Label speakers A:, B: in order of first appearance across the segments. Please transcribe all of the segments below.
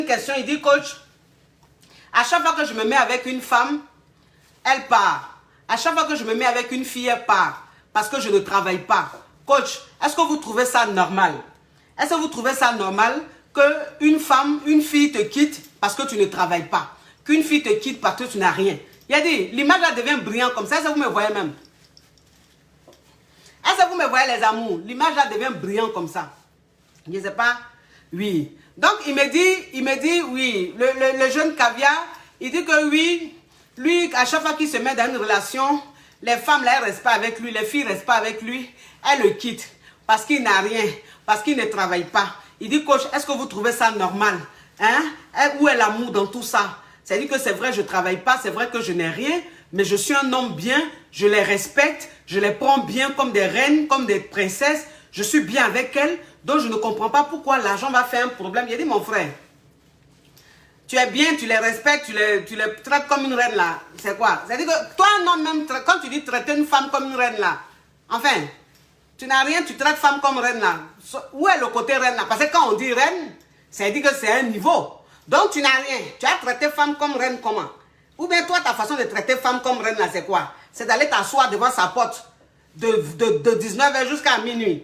A: Une question, il dit, coach, à chaque fois que je me mets avec une femme, elle part. À chaque fois que je me mets avec une fille, elle part. Parce que je ne travaille pas. Coach, est-ce que vous trouvez ça normal? Est-ce que vous trouvez ça normal qu'une femme, une fille te quitte parce que tu ne travailles pas? Qu'une fille te quitte parce que tu n'as rien? Il a dit, l'image là devient brillante comme ça. Est-ce que vous me voyez même? Est-ce que vous me voyez les amours? L'image là devient brillante comme ça. Je ne sais pas. Oui. Donc il me dit oui. Le jeune caviar, il dit que oui, lui, à chaque fois qu'il se met dans une relation, les femmes là, elles ne restent pas avec lui, les filles ne restent pas avec lui, elles le quittent parce qu'il n'a rien, parce qu'il ne travaille pas. Il dit, coach, est-ce que vous trouvez ça normal? Hein? Où est l'amour dans tout ça? C'est-à-dire que c'est vrai, je ne travaille pas, c'est vrai que je n'ai rien, mais je suis un homme bien, je les respecte, je les prends bien comme des reines, comme des princesses, je suis bien avec elles, donc je ne comprends pas pourquoi l'argent va faire un problème. Il a dit, mon frère, tu es bien, tu les respectes, tu les traites comme une reine là. C'est quoi? C'est-à-dire que toi, un homme même, quand tu dis traiter une femme comme une reine là, enfin, tu n'as rien, tu traites femme comme reine là. Où est le côté reine là? Parce que quand on dit reine, ça veut dire que c'est un niveau. Donc tu n'as rien. Tu as traité femme comme reine comment? Ou bien toi, ta façon de traiter femme comme reine là, c'est quoi? C'est d'aller t'asseoir devant sa porte de 19h jusqu'à minuit.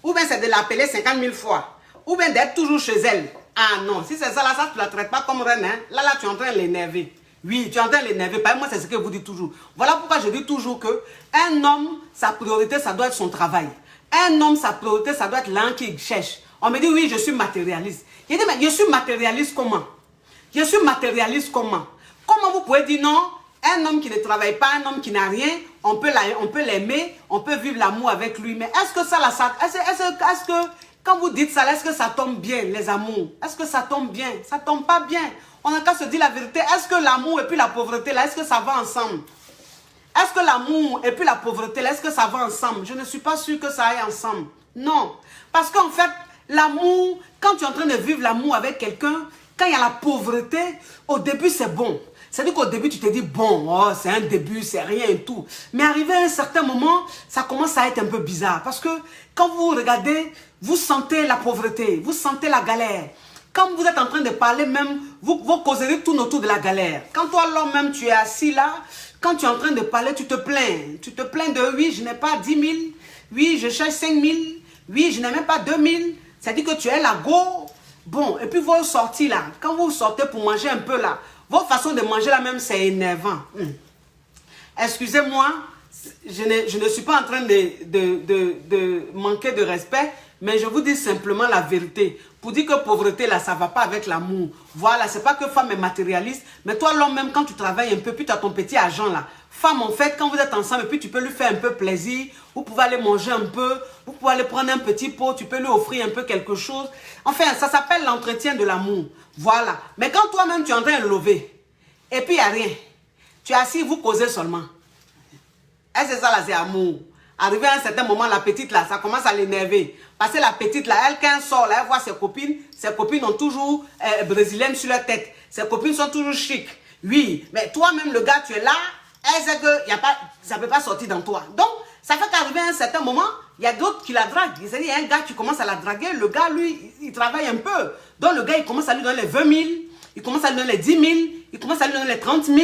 A: Ou bien c'est de l'appeler 50 000 fois. Ou bien d'être toujours chez elle. Ah non, si c'est ça là, ça tu ne la traites pas comme reine. Hein? Là, tu es en train de l'énerver. Oui, tu es en train de l'énerver. Moi, c'est ce que vous dites toujours. Voilà pourquoi je dis toujours que un homme, sa priorité, ça doit être son travail. Un homme, sa priorité, ça doit être l'un qu'il cherche. On me dit, oui, je suis matérialiste. Je dis, mais je suis matérialiste comment? Je suis matérialiste comment? Comment vous pouvez dire non? Un homme qui ne travaille pas, un homme qui n'a rien, on peut l'aimer, on peut vivre l'amour avec lui. Mais est-ce que ça, là, est-ce que, quand vous dites ça, est-ce que ça tombe bien, les amours? Est-ce que ça tombe bien? Ça tombe pas bien. On n'a qu'à se dire la vérité. Est-ce que l'amour et puis la pauvreté, là, est-ce que ça va ensemble? Est-ce que l'amour et puis la pauvreté, là, est-ce que ça va ensemble? Je ne suis pas sûre que ça aille ensemble. Non. Parce qu'en fait, l'amour, quand tu es en train de vivre l'amour avec quelqu'un, quand il y a la pauvreté, au début, c'est bon. C'est-à-dire qu'au début, tu te dis, bon, oh, c'est un début, c'est rien et tout. Mais arrivé à un certain moment, ça commence à être un peu bizarre. Parce que quand vous regardez, vous sentez la pauvreté, vous sentez la galère. Quand vous êtes en train de parler même, vous causerez tout autour de la galère. Quand toi, l'homme même, tu es assis là, quand tu es en train de parler, tu te plains. Tu te plains de, oui, je n'ai pas 10 000. Oui, je cherche 5 000. Oui, je n'ai même pas 2 000. C'est-à-dire que tu es là, go. Bon, et puis vous sortez là. Quand vous sortez pour manger un peu là, votre façon de manger là même, c'est énervant. Excusez-moi, je ne suis pas en train de manquer de respect, mais je vous dis simplement la vérité. Pour dire que pauvreté là, ça ne va pas avec l'amour. Voilà, c'est pas que femme est matérialiste, mais toi l'homme même quand tu travailles un peu, puis tu as ton petit argent là. Femme en fait, quand vous êtes ensemble, et puis tu peux lui faire un peu plaisir, vous pouvez aller manger un peu, vous pouvez aller prendre un petit pot, tu peux lui offrir un peu quelque chose. Enfin, ça s'appelle l'entretien de l'amour. Voilà. Mais quand toi-même tu es en train de lever, et puis il n'y a rien, tu es assis, vous causez seulement. Et c'est ça là, c'est amour. Arrivé à un certain moment, la petite là, ça commence à l'énerver. Parce que la petite là, elle, quand elle sort là, elle voit ses copines ont toujours brésiliennes sur leur tête. Ses copines sont toujours chic. Oui, mais toi-même, le gars, tu es là, elle sait que ça ne peut pas sortir dans toi. Donc, ça fait qu'arrivé à un certain moment, il y a d'autres qui la draguent. C'est-à-dire, il y a un gars qui commence à la draguer, le gars, lui, il travaille un peu. Donc, le gars, il commence à lui donner les 20 000, il commence à lui donner les 10 000, il commence à lui donner les 30 000.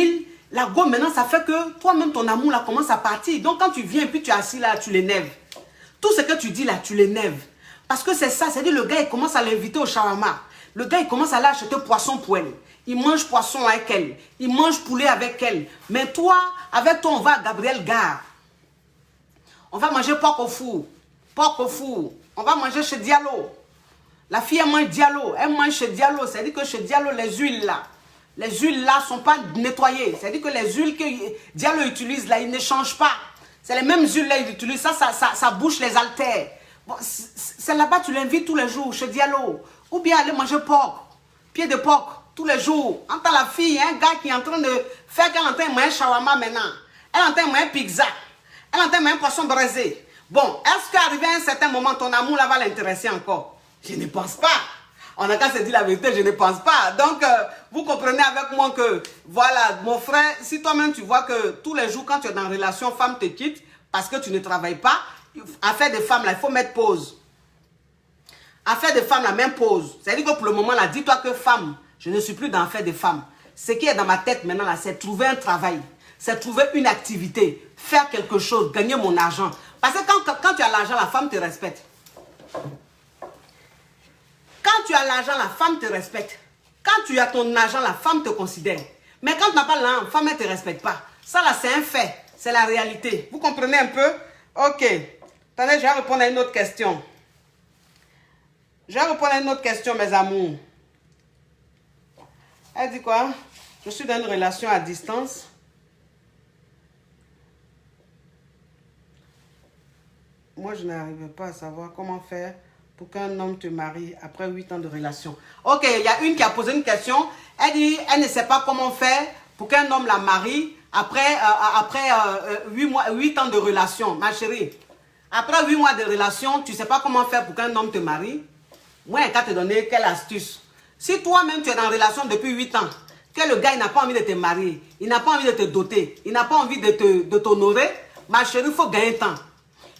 A: La go, maintenant, ça fait que toi-même, ton amour, là, commence à partir. Donc, quand tu viens et puis tu es assis là, tu l'énerves. Tout ce que tu dis là, tu l'énerves. Parce que c'est ça, c'est-à-dire le gars, il commence à l'inviter au shawarma. Le gars, il commence à aller acheter poisson pour elle. Il mange poisson avec elle. Il mange poulet avec elle. Mais toi, avec toi, on va à Gabriel Gare. On va manger porc au four. Porc au four. On va manger chez Diallo. La fille, elle mange Diallo. Elle mange chez Diallo. C'est-à-dire que chez Diallo, les huiles là ne sont pas nettoyées. C'est-à-dire que les huiles que Diallo utilise là, ils ne changent pas. C'est les mêmes huiles là, ils utilisent. Ça bouche les haltères. Bon, c'est là-bas, tu l'invites tous les jours chez Diallo. Ou bien aller manger porc. Pied de porc. Tous les jours. Entends la fille, un gars qui est en train de faire qu'elle entend un shawarma maintenant. Elle entend un pizza. Elle entend un poisson braisé. Bon, est-ce qu'arrivé à un certain moment, ton amour là va l'intéresser encore? Je ne pense pas. On n'a qu'à se dire la vérité, je ne pense pas. Donc, vous comprenez avec moi que, voilà, mon frère, si toi-même tu vois que tous les jours, quand tu es dans une relation, femme te quitte parce que tu ne travailles pas, affaire des femmes là, il faut mettre pause. Affaire des femmes, la même pause. C'est-à-dire que pour le moment là, dis-toi que femme, Je ne suis plus dans l'affaire des femmes. Ce qui est dans ma tête maintenant, là, c'est trouver un travail. C'est trouver une activité. Faire quelque chose, gagner mon argent. Parce que quand tu as l'argent, la femme te respecte. Quand tu as l'argent, la femme te respecte. Quand tu as ton argent, la femme te considère. Mais quand tu n'as pas l'argent, la femme ne te respecte pas. Ça là, c'est un fait. C'est la réalité. Vous comprenez un peu? Ok. Attendez, je vais répondre à une autre question. Je vais répondre à une autre question, mes amours. Elle dit quoi? Je suis dans une relation à distance. Moi, je n'arrive pas à savoir comment faire pour qu'un homme te marie après 8 ans de relation. Ok, il y a une qui a posé une question. Elle dit, elle ne sait pas comment faire pour qu'un homme la marie après 8 ans de relation. Ma chérie, après 8 mois de relation, tu ne sais pas comment faire pour qu'un homme te marie. Moi, je vais te donner quelle astuce. Si toi-même, tu es en relation depuis 8 ans, que le gars, il n'a pas envie de te marier, il n'a pas envie de te doter, il n'a pas envie de t'honorer, ma chérie, il faut gagner temps.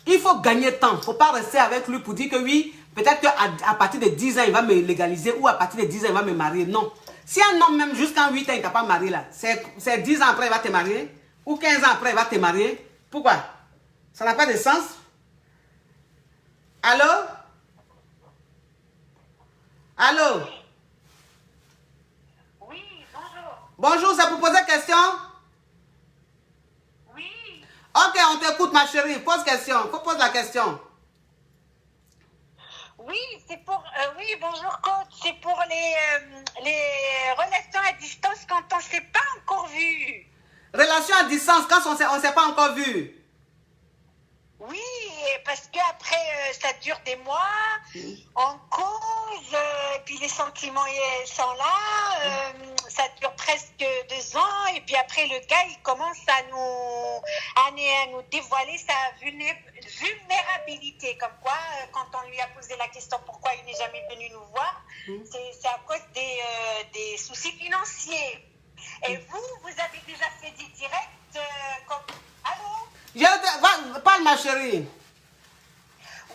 A: Il faut gagner temps. Il ne faut pas rester avec lui pour dire que oui, peut-être qu'à partir de 10 ans, il va me légaliser ou à partir de 10 ans, il va me marier. Non. Si un homme, même jusqu'à 8 ans, il ne t'a pas marié là, c'est 10 ans après, il va te marier ou 15 ans après, il va te marier. Pourquoi? Ça n'a pas de sens. Allô? Allô?
B: Oui, bonjour.
A: Bonjour, c'est pour poser question?
B: Oui.
A: Ok, on t'écoute, ma chérie. Pose question. Faut poser la question.
B: Oui, c'est pour... oui, bonjour, coach. C'est pour les relations à distance quand on ne s'est pas encore vu.
A: Relation à distance, quand on ne s'est pas encore vu.
B: Oui, parce qu'après, ça dure des mois, on cause, puis les sentiments sont là, ça dure presque 2 ans, et puis après, le gars, il commence à nous dévoiler sa vulnérabilité, comme quoi, quand on lui a posé la question pourquoi il n'est jamais venu nous voir, c'est à cause des soucis financiers. Et vous avez déjà fait des directs comme... Allô?
A: Parle, ma chérie.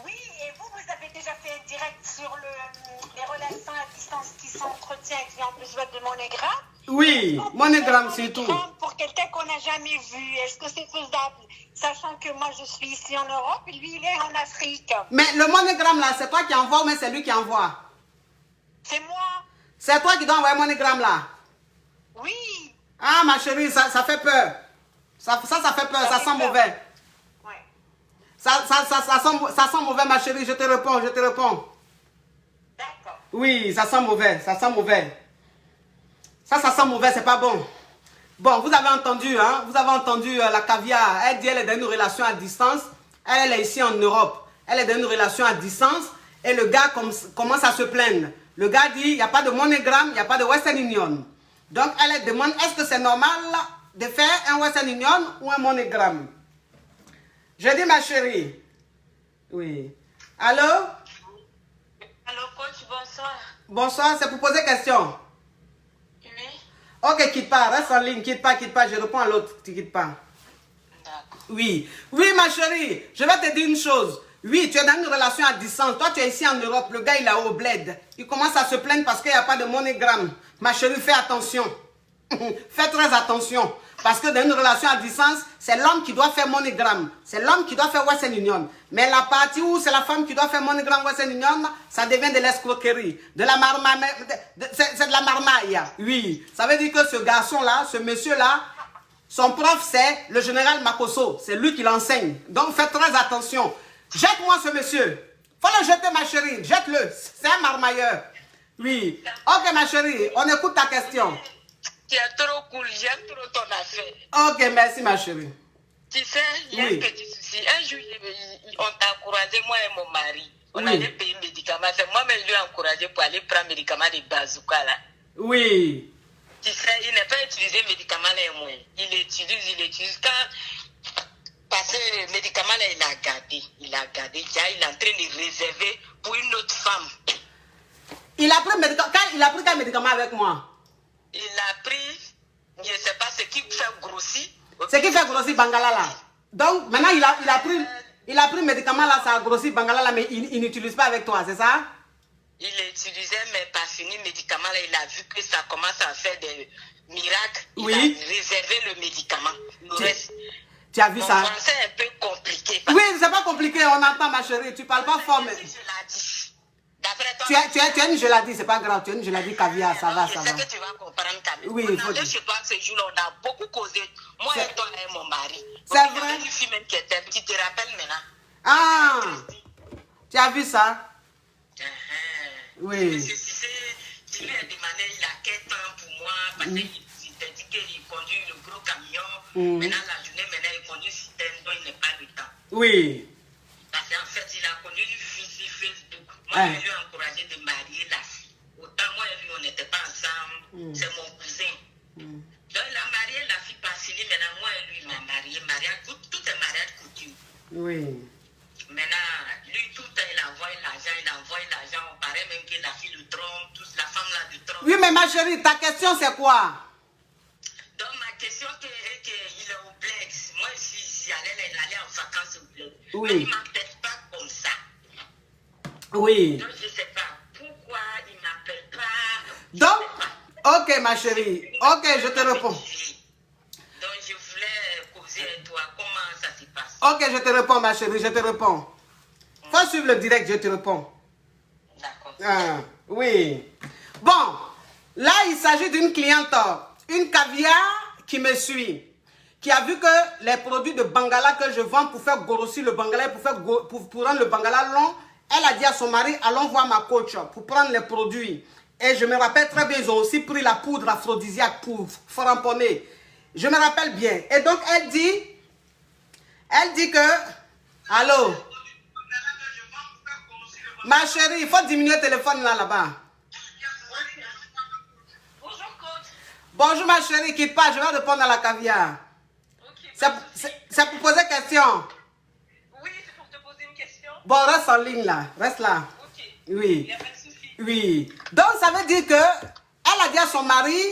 B: Oui, et vous avez déjà fait un direct sur les relations à distance qui s'entretiennent et qui ont besoin de MoneyGram.
A: Oui, MoneyGram, c'est tout.
B: Pour quelqu'un qu'on n'a jamais vu, est-ce que c'est faisable? Sachant que moi, je suis ici en Europe et lui, il est en Afrique.
A: Mais le MoneyGram, là, c'est toi qui envoie ou mais c'est lui qui envoie?
B: C'est moi.
A: C'est toi qui dois envoyer MoneyGram, là?
B: Oui.
A: Ah, ma chérie, ça fait peur. Ça fait peur, ça sent mauvais.
B: Ouais.
A: Ça sent mauvais, ma chérie, je te réponds.
B: D'accord.
A: Oui, ça sent mauvais. Ça sent mauvais, c'est pas bon. Bon, vous avez entendu, hein? Vous avez entendu la caviar. Elle dit elle est dans une relation à distance. Elle est ici en Europe. Elle est dans une relation à distance. Et le gars commence à se plaindre. Le gars dit, il n'y a pas de MoneyGram, il n'y a pas de Western Union. Donc, elle demande, est-ce que c'est normal de faire un Western Union ou un MoneyGram? Je dis, ma chérie. Oui. Allô?
B: Allô, coach, bonsoir.
A: Bonsoir, c'est pour poser question.
B: Oui.
A: Ok, quitte pas, reste en ligne, quitte pas, je réponds à l'autre, tu quittes pas.
B: D'accord.
A: Oui, ma chérie, je vais te dire une chose. Oui, tu es dans une relation à distance. Toi, tu es ici en Europe. Le gars, il est au bled. Il commence à se plaindre parce qu'il n'y a pas de MoneyGram. Ma chérie, fais attention. Fais très attention. Parce que dans une relation à distance, c'est l'homme qui doit faire MoneyGram. C'est l'homme qui doit faire Western Union. Mais la partie où c'est la femme qui doit faire MoneyGram, Western Union, ça devient de l'escroquerie. C'est de la marmaille. Oui. Ça veut dire que ce garçon-là, ce monsieur-là, son prof, c'est le général Makosso. C'est lui qui l'enseigne. Donc, faites très attention. Jette-moi ce monsieur. Faut le jeter, ma chérie. Jette-le. C'est un marmailleur. Oui. Ok, ma chérie. On écoute ta question.
B: Tu es trop cool. J'aime trop ton affaire.
A: Ok, merci, ma chérie.
B: Tu sais, il y a un petit souci. Un jour, on t'a encouragé, moi et mon mari. On allait payer médicaments. C'est moi-même qui lui ai encouragé pour aller prendre médicaments de bazooka là.
A: Oui.
B: Tu sais, il n'a pas utilisé médicaments là et moi. Il utilise quand... Parce que le médicament là, il a gardé. Il est en train de réserver pour une autre femme.
A: Il a pris quel médicament avec moi?
B: Il a pris, je ne sais pas ce qui fait grossir.
A: Ce qui fait grossir Bangala là. Donc maintenant il a pris le médicament là, ça a grossi Bangala là, mais il n'utilise pas avec toi, c'est ça?
C: Il utilisait mes parfumés médicaments. Là, il a vu que ça commence à faire des miracles. Il a réservé le médicament. Le reste.
A: Tu as vu ça?
C: Mon français est un peu compliqué.
A: Oui, c'est pas compliqué, on entend ma chérie. Tu parles pas fort, mais...
C: Je l'ai dit. D'après toi,
A: tu as une geladi, c'est pas grave. Tu as une geladi caviar, ça va, ça va.
C: Je sais que tu vas comprendre, Camille.
A: Oui,
C: on
A: il faut
C: allait
A: dire.
C: chez toi ce jour-là, on a beaucoup causé. Moi et toi et mon mari.
A: C'est
C: Donc, il y
A: vrai?
C: avait une fille même qui était, tu te rappelles maintenant?
A: Ah! Tu as vu ça? Oui.
C: Si lui a demandé, il a quel temps pour moi, parce qu'il t'a dit qu'il conduit le gros camion. Maintenant, la journée, il conduit citerne, donc il n'est pas de temps.
A: Oui.
C: Parce qu'en fait, il a connu une fille sur Facebook. Moi, je lui ai encouragé de marier la fille. Autant moi et lui, on n'était pas ensemble. C'est mon cousin. Donc, il a marié la fille par Sylvie. Maintenant, moi et lui, il m'a marié. Tout est mariage coutume.
A: Oui.
C: Maintenant, lui, tout le temps, il envoie l'argent. On paraît même que la fille le trompe, la femme là le trompe.
A: Oui, mais ma chérie, ta question, c'est quoi?
C: Donc, ma question est qu'il est au bled. Moi, si il allait en vacances au bled.
A: Oui.
C: Mais il ne m'appelle pas comme ça.
A: Oui.
C: Donc, je ne sais pas pourquoi il ne m'appelle pas.
A: Donc, ok, ma chérie. Ok, je te réponds.
C: Donc, je voulais causer avec toi comment ça se passe.
A: Ok, je te réponds, ma chérie, je te réponds. Faut suivre le direct, je te réponds.
C: D'accord.
A: Ah, oui. Bon, là, il s'agit d'une cliente, une caviar qui me suit, qui a vu que les produits de Bangala que je vends pour faire grossir le Bangala, pour rendre le Bangala long, elle a dit à son mari, allons voir ma coach pour prendre les produits. Et je me rappelle très bien, ils ont aussi pris la poudre aphrodisiaque pour framponner. Je me rappelle bien. Et donc, elle dit que, allô, ma chérie, il faut diminuer le téléphone là-bas.
C: Bonjour, coach.
A: Bonjour ma chérie, quitte pas, je vais répondre à la caviar.
C: Ok.
A: C'est pour poser question.
C: Oui, c'est pour te poser une question.
A: Bon, reste en ligne là, reste là.
C: Ok.
A: Oui.
C: Il n'y a pas de souci.
A: Oui. Donc ça veut dire que elle a dit à son mari,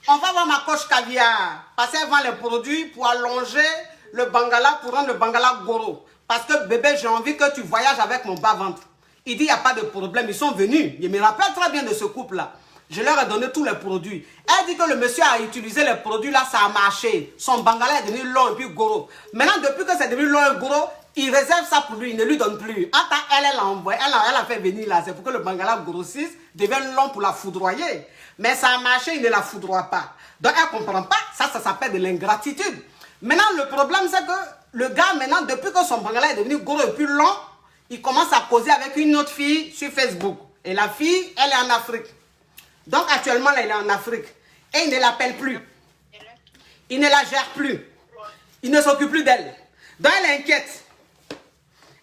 A: on va voir ma coach caviar. Parce qu'elle vend les produits pour allonger le Bangala, pour rendre le Bangala gros. Parce que bébé, j'ai envie que tu voyages avec mon bas-ventre. Il dit, il n'y a pas de problème, ils sont venus. Je me rappelle très bien de ce couple-là. Je leur ai donné tous les produits. Elle dit que le monsieur a utilisé les produits là, ça a marché. Son Bangala est devenu long et puis gros. Maintenant, depuis que c'est devenu long et gros, il réserve ça pour lui, il ne lui donne plus. Attends, elle l'a envoyé, elle a fait venir là. C'est pour que le Bangala grossisse, devienne long pour la foudroyer. Mais ça a marché, il ne la foudroie pas. Donc elle ne comprend pas, ça s'appelle de l'ingratitude. Maintenant, le problème, c'est que le gars, maintenant, depuis que son Bangala est devenu gros et plus long, il commence à causer avec une autre fille sur Facebook. Et la fille, elle est en Afrique. Donc actuellement, là, il est en Afrique. Et il ne l'appelle plus. Il ne la gère plus. Il ne s'occupe plus d'elle. Donc elle est inquiète.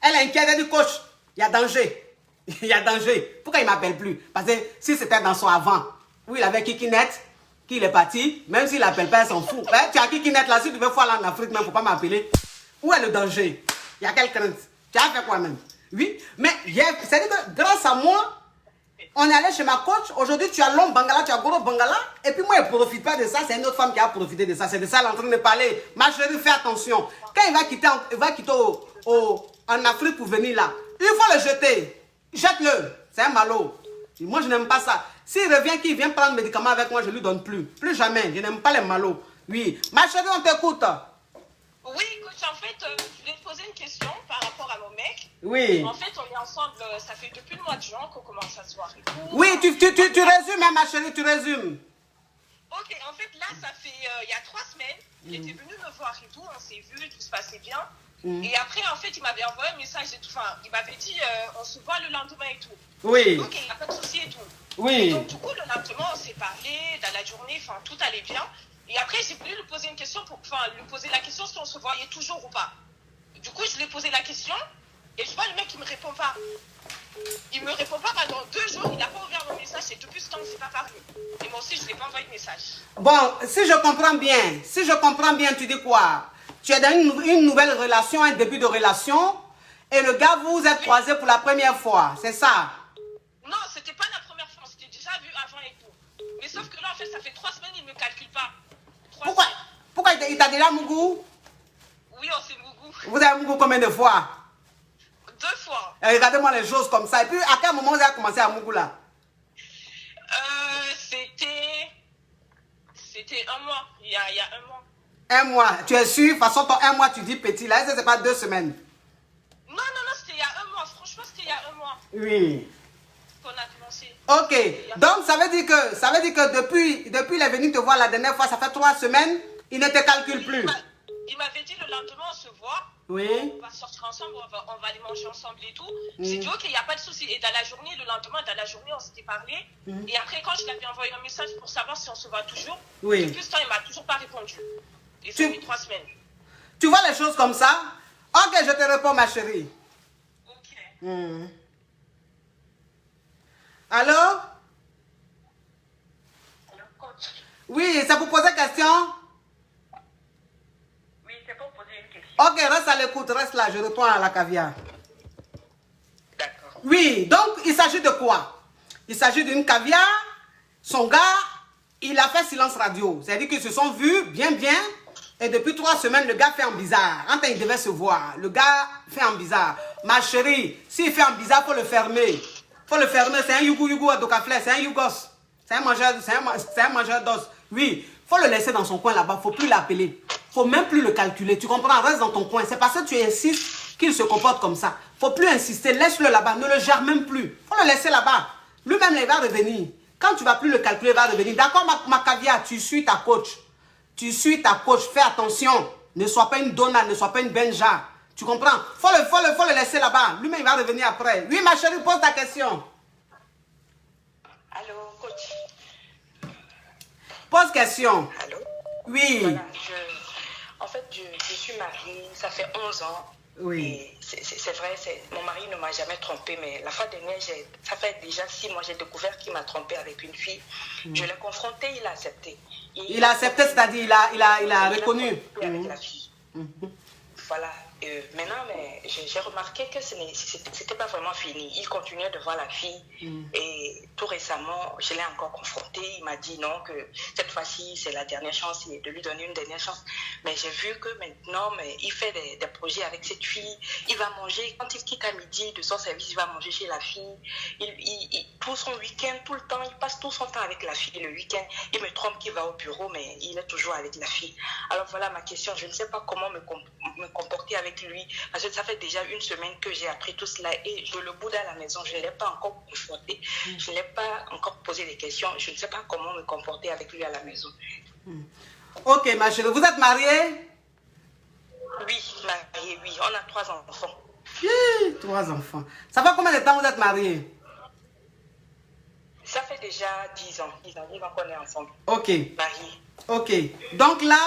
A: Elle est inquiète, elle dit, coach, il y a danger. Il y a danger. Pourquoi il ne m'appelle plus? Parce que si c'était dans son avant, où il avait Kikinet, qu'il est parti, même s'il n'appelle pas, elle s'en fout. Hein? Tu as Kikinet là, si tu veux aller en Afrique, il ne faut pas m'appeler. Où est le danger? Il y a quelle crainte? Tu as fait quoi même? Oui, mais c'est-à-dire que grâce à moi, on est allé chez ma coach. Aujourd'hui, tu as long Bangala, tu as gros Bangala. Et puis moi, je ne profite pas de ça. C'est une autre femme qui a profité de ça. C'est de ça qu'elle est en train de parler. Ma chérie, fais attention. Quand il va quitter en Afrique pour venir là, il faut le jeter. Jette-le. C'est un malot. Moi, je n'aime pas ça. S'il revient, qu'il vient prendre médicaments avec moi, je ne lui donne plus. Plus jamais. Je n'aime pas les malots. Oui. Ma chérie, on t'écoute.
D: Oui, coach, en fait, je voulais te poser une question par rapport à mon mec.
A: Oui.
D: En fait, on est ensemble, ça fait depuis le mois de juin qu'on commence à se voir.
A: Oui, tu résumes, hein, ma chérie, tu résumes.
D: Ok, en fait, là, ça fait, il y a 3 semaines, il était venu me voir et tout, on s'est vu, tout se passait bien. Et après, en fait, il m'avait envoyé un message et tout, enfin, il m'avait dit, on se voit le lendemain et tout.
A: Oui.
D: Ok, il n'y a pas de souci et tout.
A: Oui.
D: Et donc, du coup, le lendemain, on s'est parlé, dans la journée, enfin, tout allait bien. Et après, j'ai voulu lui poser une question lui poser la question si on se voyait toujours ou pas. Du coup, je lui ai posé la question et je vois le mec qui me répond pas. Il me répond pas pendant 2 jours, il n'a pas ouvert mon message et depuis ce temps, on ne s'est pas parlé. Et moi aussi, je ne lui ai pas envoyé de message.
A: Bon, si je comprends bien, tu dis quoi? Tu es dans une nouvelle relation, un début de relation, et le gars, vous vous êtes croisés pour la première fois, c'est ça?
D: Non, c'était pas la première fois, on s'était déjà vu avant et tout. Mais sauf que là, en fait, ça fait 3 semaines, il ne me calcule pas.
A: Pourquoi il t'a déjà mougou?
D: Oui, on s'est mougou.
A: Vous avez mougou combien de fois?
D: 2 fois.
A: Regardez-moi les choses comme ça. Et puis, à quel moment vous avez commencé à Mougoula?
D: C'était un mois. Il y a un mois.
A: Un mois. Tu es sûr? De toute façon, ton un mois, tu dis petit. Là, c'est pas 2 semaines.
D: Non, c'était il y a un mois. Franchement, c'était il y a un mois.
A: Oui.
D: Qu'on a commencé.
A: Ok. Donc, ça veut dire que depuis il est venu te voir la dernière fois, ça fait 3 semaines, il ne te calcule plus.
D: Il m'avait dit le lendemain, on se voit.
A: Oui.
D: On va sortir ensemble, on va aller manger ensemble et tout. J'ai dit, ok, il n'y a pas de souci. Et dans la journée, le lendemain, on s'était parlé. Et après, quand je lui avais envoyé un message pour savoir si on se voit toujours, depuis ce temps, il ne m'a toujours pas répondu. Et ça fait 3 semaines.
A: Tu vois les choses comme ça? Ok, je te réponds, ma chérie.
D: Ok.
A: Allô?
C: Alors, coach.
A: Oui, c'est pour poser question?
C: Oui, c'est pour poser une question.
A: Ok, reste à l'écoute, reste là, je réponds à la caviar.
C: D'accord.
A: Oui, donc il s'agit de quoi? Il s'agit d'une caviar. Son gars, il a fait silence radio. C'est-à-dire qu'ils se sont vus bien. Et depuis 3 semaines, le gars fait un bizarre. Quand il devait se voir, le gars fait un bizarre. Ma chérie, s'il fait un bizarre, il faut le fermer. Faut le fermer, c'est un yougou à Dokaflé, c'est un yougos. C'est un mangeur d'os. Oui, faut le laisser dans son coin là-bas, faut plus l'appeler. Faut même plus le calculer, tu comprends? Reste dans ton coin. C'est parce que tu insistes qu'il se comporte comme ça. Faut plus insister, laisse-le là-bas, ne le gère même plus. Faut le laisser là-bas. Lui-même, il va revenir. Quand tu vas plus le calculer, il va revenir. D'accord, ma caviar, tu suis ta coach. Tu suis ta coach, fais attention. Ne sois pas une donna, ne sois pas une benja. Tu comprends? Faut le laisser là-bas. Lui-même, il va revenir après. Oui, ma chérie, pose ta question.
C: Allô, coach.
A: Pose question.
C: Allô.
A: Oui.
C: Voilà, en fait, je suis mariée, ça fait 11 ans.
A: Oui.
C: Et c'est vrai, mon mari ne m'a jamais trompée, mais la fois dernière, ça fait déjà 6 mois, j'ai découvert qu'il m'a trompée avec une fille. Je l'ai confronté, il a accepté.
A: Il a accepté, c'est-à-dire il a reconnu.
C: Avec la fille. Voilà. Maintenant, mais j'ai remarqué que c'était pas vraiment fini. Il continuait de voir la fille. Et tout récemment, je l'ai encore confronté. Il m'a dit non, que cette fois-ci, c'est la dernière chance, et de lui donner une dernière chance. Mais j'ai vu que maintenant, il fait des projets avec cette fille. Il va manger, quand il quitte à midi de son service, il va manger chez la fille. Tout son week-end, tout le temps, il passe tout son temps avec la fille. Le week-end, il me trompe qu'il va au bureau, mais il est toujours avec la fille. Alors voilà ma question. Je ne sais pas comment me comporter avec lui, parce que ça fait déjà 1 semaine que j'ai appris tout cela et je le boude à la maison, je ne l'ai pas encore confronté, je ne l'ai pas encore posé des questions, je ne sais pas comment me comporter avec lui à la maison.
A: Ok, ma chérie, vous êtes mariée?
C: Oui, mariée, oui, on a 3 enfants.
A: 3 enfants. Ça fait combien de temps vous êtes mariés?
C: Ça fait déjà 10 ans qu'on est ensemble.
A: Ok.
C: Mariés.
A: Ok. Donc là,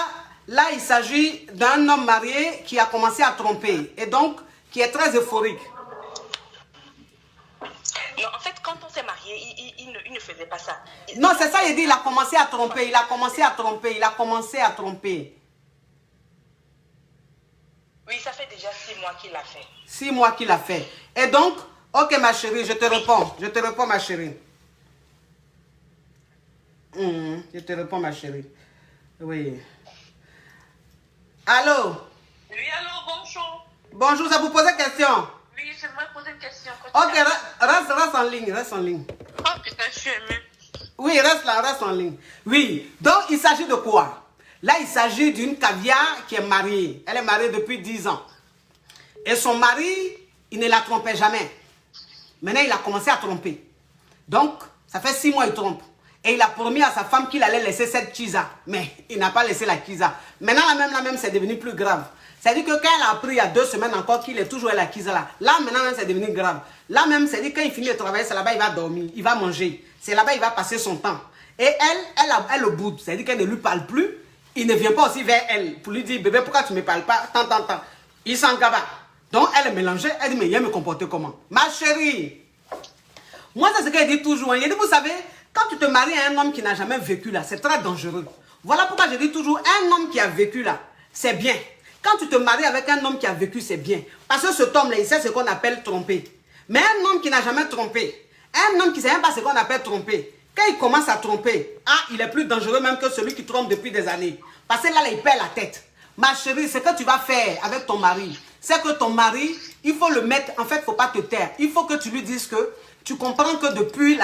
A: il s'agit d'un homme marié qui a commencé à tromper et donc qui est très euphorique.
C: Non, en fait, quand on s'est mariés, il ne faisait pas ça.
A: Non, c'est ça, il dit, il a commencé à tromper, il a commencé à tromper.
C: Oui, ça fait déjà 6 mois qu'il l'a fait.
A: 6 mois qu'il a fait. Et donc, ok ma chérie, je te réponds ma chérie. Je te réponds ma chérie. Oui. Allô?
D: Oui, alors, bonjour.
A: Bonjour, ça vous pose une question?
D: Oui, j'aimerais poser une question.
A: Ok, reste en ligne,
D: Oh putain, je suis émue.
A: Oui, reste en ligne. Oui, donc il s'agit de quoi? Là, il s'agit d'une caviar qui est mariée. Elle est mariée depuis 10 ans. Et son mari, il ne la trompait jamais. Maintenant, il a commencé à tromper. Donc, ça fait 6 mois qu'il trompe. Et il a promis à sa femme qu'il allait laisser cette kisa. Mais il n'a pas laissé la kisa. Maintenant, la même, c'est devenu plus grave. C'est-à-dire que quand elle a appris il y a 2 semaines encore qu'il est toujours à la kisa là, maintenant, même, c'est devenu grave. Là même, c'est-à-dire quand il finit de travailler, c'est là-bas, il va dormir, il va manger. C'est là-bas, il va passer son temps. Et elle le boude. C'est-à-dire qu'elle ne lui parle plus. Il ne vient pas aussi vers elle pour lui dire, bébé, pourquoi tu ne me parles pas? Tant. Il s'en gaba. Donc, elle est mélangée. Elle dit, mais il me comporter comment? Ma chérie, moi, c'est ce qu'elle dit toujours. Il dit, vous savez, quand tu te maries à un homme qui n'a jamais vécu là, c'est très dangereux. Voilà pourquoi je dis toujours, un homme qui a vécu là, c'est bien. Quand tu te maries avec un homme qui a vécu, c'est bien. Parce que cet homme-là, il sait ce qu'on appelle tromper. Mais un homme qui n'a jamais trompé, un homme qui ne sait même pas ce qu'on appelle tromper, quand il commence à tromper, il est plus dangereux même que celui qui trompe depuis des années. Parce que là, il perd la tête. Ma chérie, ce que tu vas faire avec ton mari, c'est que ton mari, il faut le mettre, en fait, il ne faut pas te taire. Il faut que tu lui dises que tu comprends que depuis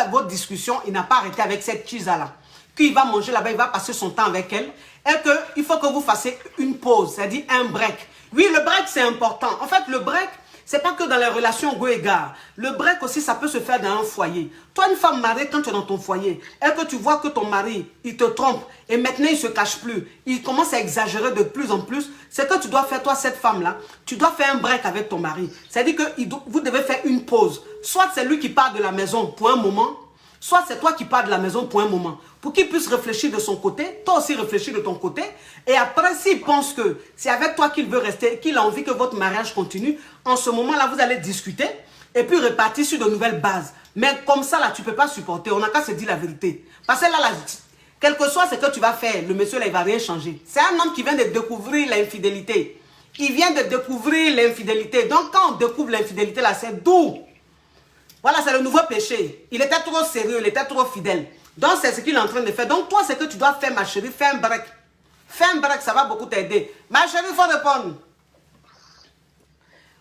A: votre discussion, il n'a pas arrêté avec cette Chiza-là. Qu'il va manger là-bas, il va passer son temps avec elle. Et qu'il faut que vous fassiez une pause, c'est-à-dire un break. Oui, le break, c'est important. En fait, le break, c'est pas que dans les relations go égard. Le break aussi, ça peut se faire dans un foyer. Toi, une femme mariée, quand tu es dans ton foyer, et que tu vois que ton mari, il te trompe, et maintenant, il se cache plus, il commence à exagérer de plus en plus, c'est que tu dois faire, toi, cette femme-là, tu dois faire un break avec ton mari. C'est-à-dire que vous devez faire une pause. Soit c'est lui qui part de la maison pour un moment, soit c'est toi qui pars de la maison pour un moment. Pour qu'il puisse réfléchir de son côté, toi aussi réfléchir de ton côté. Et après, s'il pense que c'est avec toi qu'il veut rester, qu'il a envie que votre mariage continue, en ce moment-là, vous allez discuter et puis repartir sur de nouvelles bases. Mais comme ça, là, tu ne peux pas supporter. On n'a qu'à se dire la vérité. Parce que là, quel que soit ce que tu vas faire, le monsieur, là, il ne va rien changer. C'est un homme qui vient de découvrir l'infidélité. Il vient de découvrir l'infidélité. Donc, quand on découvre l'infidélité, là, c'est doux. Voilà, c'est le nouveau péché. Il était trop sérieux, il était trop fidèle. Donc, c'est ce qu'il est en train de faire. Donc, toi, ce que tu dois faire, ma chérie, fais un break. Fais un break, ça va beaucoup t'aider. Ma chérie, il faut répondre.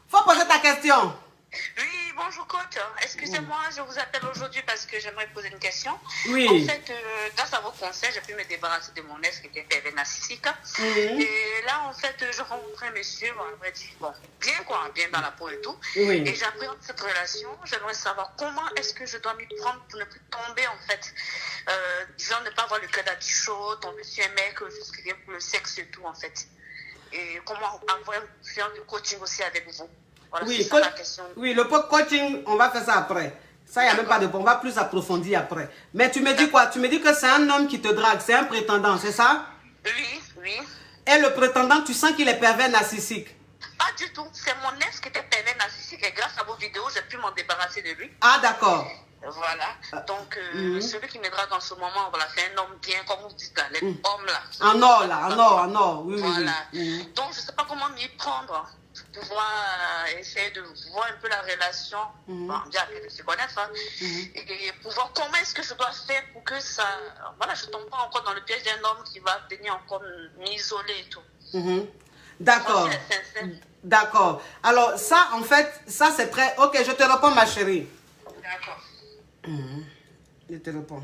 A: Il faut poser ta question.
C: Oui, bonjour coach. Excusez-moi, je vous appelle aujourd'hui parce que j'aimerais poser une question.
A: Oui.
C: En fait, grâce à vos conseils, j'ai pu me débarrasser de mon ex qui était pervers narcissique. Et là, en fait, je rencontrais un monsieur, on m'a dit, bon, bien quoi, bien dans la peau et tout.
A: Oui.
C: Et j'appréhende cette relation. J'aimerais savoir comment est-ce que je dois m'y prendre pour ne plus tomber, en fait. Disons, ne pas avoir le cœur chaud, tomber sur un mec juste qui vient pour le sexe et tout, en fait. Et comment avoir faire du coaching aussi avec vous. Voilà,
A: Oui,
C: ça, la question.
A: Oui, le coaching, on va faire ça après. Ça, il n'y a même pas de... On va plus approfondir après. Mais tu me dis quoi? Tu me dis que c'est un homme qui te drague, c'est un prétendant, c'est ça?
C: Oui, oui.
A: Et le prétendant, tu sens qu'il est pervers narcissique?
C: Pas du tout. C'est mon ex qui était pervers narcissique et grâce à vos vidéos, j'ai pu m'en débarrasser de lui.
A: Ah, d'accord.
C: Voilà. Donc, celui qui me drague en ce moment, voilà, c'est un homme bien, comme vous dites, là, les hommes là.
A: En or, là, en or. Oui,
C: voilà.
A: oui.
C: Donc, je ne sais pas comment m'y prendre. Pouvoir essayer de voir un peu la relation, bon, bien de se connaître, hein, et pouvoir comment est-ce que je dois faire pour que ça, voilà, je ne tombe pas encore dans le piège d'un homme qui va venir encore m'isoler et tout.
A: D'accord. D'accord. Alors, ça, en fait, ça c'est très... Ok, je te réponds, ma chérie.
C: D'accord.
A: Je te réponds.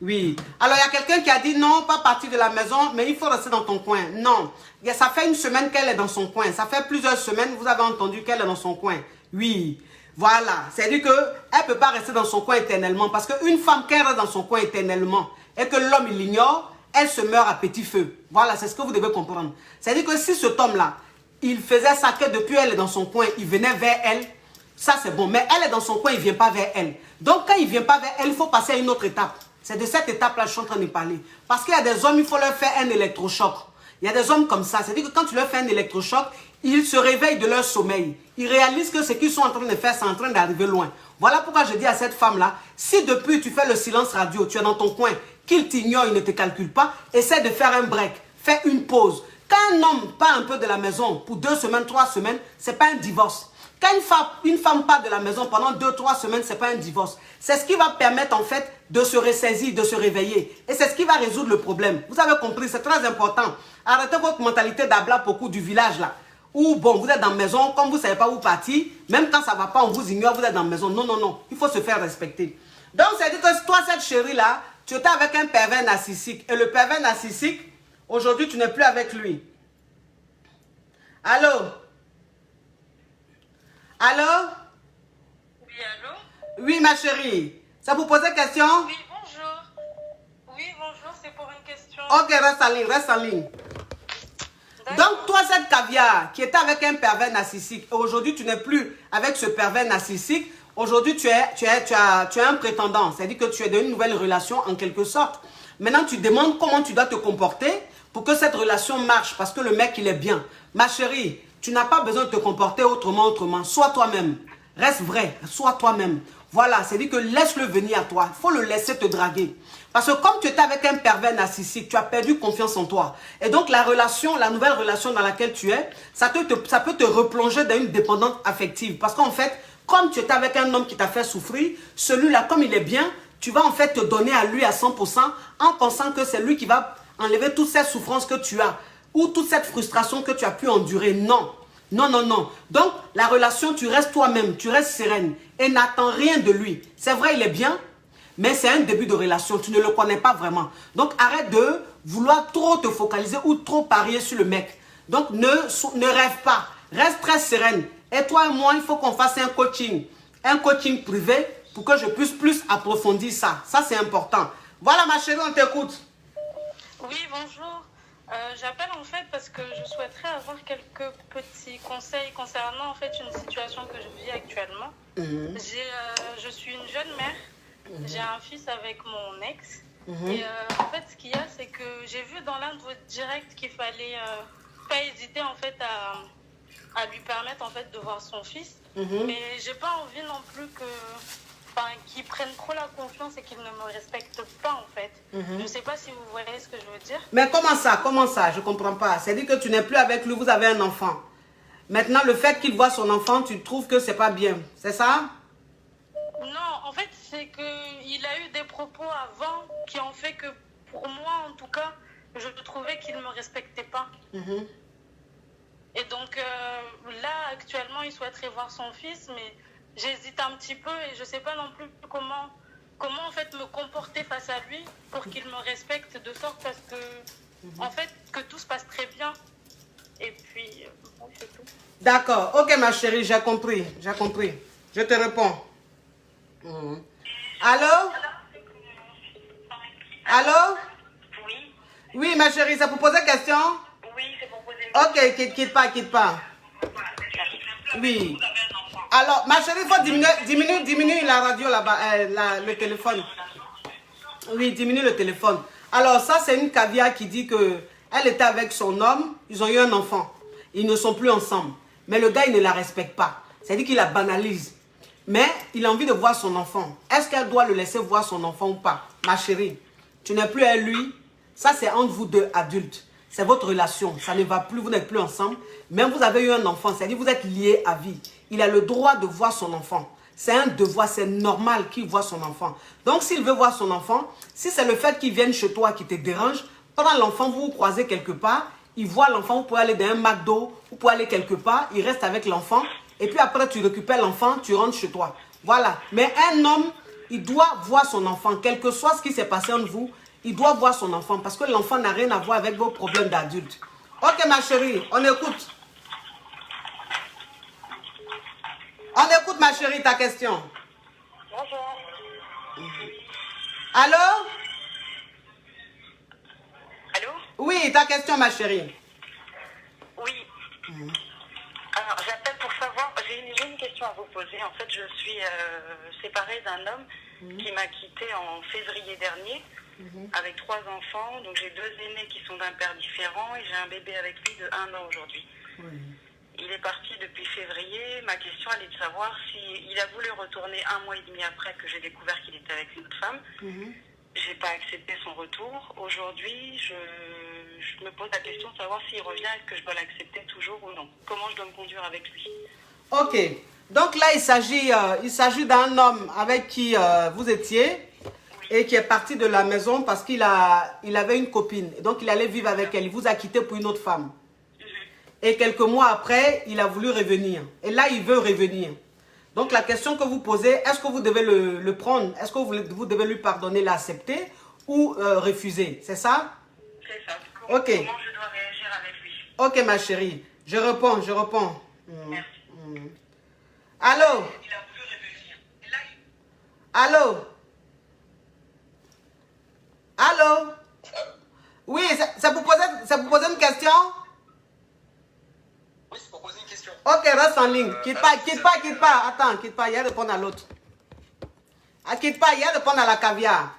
A: Oui. Alors, il y a quelqu'un qui a dit non, pas partir de la maison, mais il faut rester dans ton coin. Non. Ça fait une semaine qu'elle est dans son coin. Ça fait plusieurs semaines, vous avez entendu qu'elle est dans son coin. Oui. Voilà. C'est-à-dire qu'elle ne peut pas rester dans son coin éternellement. Parce qu'une femme qui reste dans son coin éternellement et que l'homme il l'ignore, elle se meurt à petit feu. Voilà, c'est ce que vous devez comprendre. C'est-à-dire que si cet homme-là, il faisait ça que depuis elle est dans son coin, il venait vers elle, ça c'est bon. Mais elle est dans son coin, il ne vient pas vers elle. Donc quand il ne vient pas vers elle, il faut passer à une autre étape. C'est de cette étape-là que je suis en train de parler. Parce qu'il y a des hommes, il faut leur faire un électrochoc. Il y a des hommes comme ça. C'est-à-dire que quand tu leur fais un électrochoc, ils se réveillent de leur sommeil. Ils réalisent que ce qu'ils sont en train de faire, c'est en train d'arriver loin. Voilà pourquoi je dis à cette femme-là, si depuis tu fais le silence radio, tu es dans ton coin, qu'il t'ignore, il ne te calcule pas, essaie de faire un break, fais une pause. Quand un homme part un peu de la maison pour 2 semaines, 3 semaines, ce n'est pas un divorce. Quand une femme part de la maison pendant 2-3 semaines, ce n'est pas un divorce. C'est ce qui va permettre en fait de se ressaisir, de se réveiller. Et c'est ce qui va résoudre le problème. Vous avez compris, c'est très important. Arrêtez votre mentalité d'abla beaucoup du village là. Ou bon, vous êtes dans la maison, comme vous ne savez pas où partir, même quand ça ne va pas, on vous ignore, vous êtes dans la maison. Non, non, non, il faut se faire respecter. Donc, c'est-à-dire que toi, cette chérie là, tu étais avec un pervers narcissique. Et le pervers narcissique, aujourd'hui, tu n'es plus avec lui. Allô? Allô?
D: Oui, allô?
A: Oui, ma chérie. Ça vous posait question?
D: Oui, bonjour. Oui, bonjour, c'est pour une question.
A: Ok, reste en ligne, reste en ligne. Donc, toi, cette caviar qui était avec un pervers narcissique, et aujourd'hui, tu n'es plus avec ce pervers narcissique, aujourd'hui, tu as un prétendant, c'est-à-dire que tu es dans une nouvelle relation en quelque sorte. Maintenant, tu demandes comment tu dois te comporter pour que cette relation marche, parce que le mec, il est bien. Ma chérie, tu n'as pas besoin de te comporter autrement. Sois toi-même. Reste vrai, sois toi-même. Voilà, c'est-à-dire que laisse-le venir à toi. Il faut le laisser te draguer. Parce que comme tu étais avec un pervers narcissique, tu as perdu confiance en toi. Et donc la nouvelle relation dans laquelle tu es, ça peut te replonger dans une dépendance affective. Parce qu'en fait, comme tu étais avec un homme qui t'a fait souffrir, celui-là, comme il est bien, tu vas en fait te donner à lui à 100% en pensant que c'est lui qui va enlever toute cette souffrance que tu as ou toute cette frustration que tu as pu endurer. Non. Non, non, non. Donc, la relation, tu restes toi-même, tu restes sereine et n'attends rien de lui. C'est vrai, il est bien, mais c'est un début de relation. Tu ne le connais pas vraiment. Donc, arrête de vouloir trop te focaliser ou trop parier sur le mec. Donc, ne rêve pas. Reste très sereine. Et toi et moi, il faut qu'on fasse un coaching privé pour que je puisse plus approfondir ça. Ça, c'est important. Voilà, ma chérie, on t'écoute.
E: Oui, bonjour. J'appelle en fait parce que je souhaiterais avoir quelques petits conseils concernant en fait une situation que je vis actuellement. Je suis une jeune mère, j'ai un fils avec mon ex. Et en fait, ce qu'il y a, c'est que j'ai vu dans l'un de vos directs qu'il fallait pas hésiter en fait à lui permettre en fait de voir son fils. Mais j'ai pas envie non plus qu'ils prennent trop la confiance et qu'ils ne me respectent pas en fait. Je ne sais pas si vous voyez ce que je veux dire.
A: Mais comment ça? Je comprends pas. C'est-à-dire que tu n'es plus avec lui, vous avez un enfant. Maintenant, le fait qu'il voit son enfant, tu trouves que c'est pas bien. C'est ça?
E: Non, en fait, c'est qu'il a eu des propos avant qui ont fait que, pour moi en tout cas, je trouvais qu'il ne me respectait pas. Et donc là, actuellement, il souhaiterait voir son fils, mais j'hésite un petit peu et je ne sais pas non plus comment en fait me comporter face à lui pour qu'il me respecte de sorte parce que, en fait, que tout se passe très bien. Et puis, c'est tout.
A: D'accord. Ok, ma chérie, j'ai compris. J'ai compris. Je te réponds. Allô? Allô?
C: Oui,
A: Oui, ma chérie, c'est pour poser question?
C: oui, c'est pour poser
A: Ok, quitte pas. Oui. Alors, ma chérie, il faut diminuer la radio là-bas, le téléphone. Oui, diminue le téléphone. Alors, ça, c'est une caviar qui dit que elle était avec son homme, ils ont eu un enfant. Ils ne sont plus ensemble. Mais le gars, il ne la respecte pas. C'est-à-dire qu'il la banalise. Mais il a envie de voir son enfant. Est-ce qu'elle doit le laisser voir son enfant ou pas? Ma chérie, tu n'es plus avec lui. Ça, c'est entre vous deux adultes. C'est votre relation. Ça ne va plus, vous n'êtes plus ensemble. Même vous avez eu un enfant, c'est-à-dire vous êtes liés à vie. Il a le droit de voir son enfant. C'est un devoir, c'est normal qu'il voit son enfant. Donc, s'il veut voir son enfant, si c'est le fait qu'il vienne chez toi qui te dérange, pendant l'enfant, vous vous croisez quelque part, il voit l'enfant, vous pouvez aller dans un McDo, vous pouvez aller quelque part, il reste avec l'enfant, et puis après, tu récupères l'enfant, tu rentres chez toi. Voilà. Mais un homme, il doit voir son enfant, quel que soit ce qui s'est passé entre vous, il doit voir son enfant, parce que l'enfant n'a rien à voir avec vos problèmes d'adulte. Ok, ma chérie, on écoute. On écoute, ma chérie, ta question.
C: Bonjour.
A: Allô?
C: Allô?
A: Oui, ta question, ma chérie.
C: Oui. Alors, j'appelle pour savoir, j'ai une question à vous poser. En fait, je suis séparée d'un homme qui m'a quittée en février dernier avec 3 enfants. Donc, j'ai 2 aînés qui sont d'un père différent et j'ai un bébé avec lui de 1 an aujourd'hui. Il est parti depuis février. Ma question, elle est de savoir s'il a voulu retourner 1 mois et demi après que j'ai découvert qu'il était avec une autre femme. Je n'ai pas accepté son retour. Aujourd'hui, je me pose la question de savoir s'il revient, est-ce que je dois l'accepter toujours ou non? Comment je dois me conduire avec lui?
A: Ok. Donc là, il s'agit d'un homme avec qui vous étiez et qui est parti de la maison parce qu'il avait une copine. Donc, il allait vivre avec elle. Il vous a quitté pour une autre femme. Et quelques mois après, il a voulu revenir. Et là, il veut revenir. Donc, la question que vous posez, est-ce que vous devez le prendre? Est-ce que vous devez lui pardonner, l'accepter ou refuser? C'est ça?
C: C'est ça.
A: Ok.
C: Comment je dois réagir avec lui?
A: Ok, ma chérie. Je réponds.
C: Merci.
A: Allô?
C: Il a voulu revenir. Et là,
A: Allô? Allô? Oui, c'est pour poser une question?
F: Oui, c'est pour poser une question.
A: Ok, reste en ligne. Quitte pas. Attends, quitte pas. Il y a répondre à l'autre. Ah, quitte pas, il y a répondre à la caviar.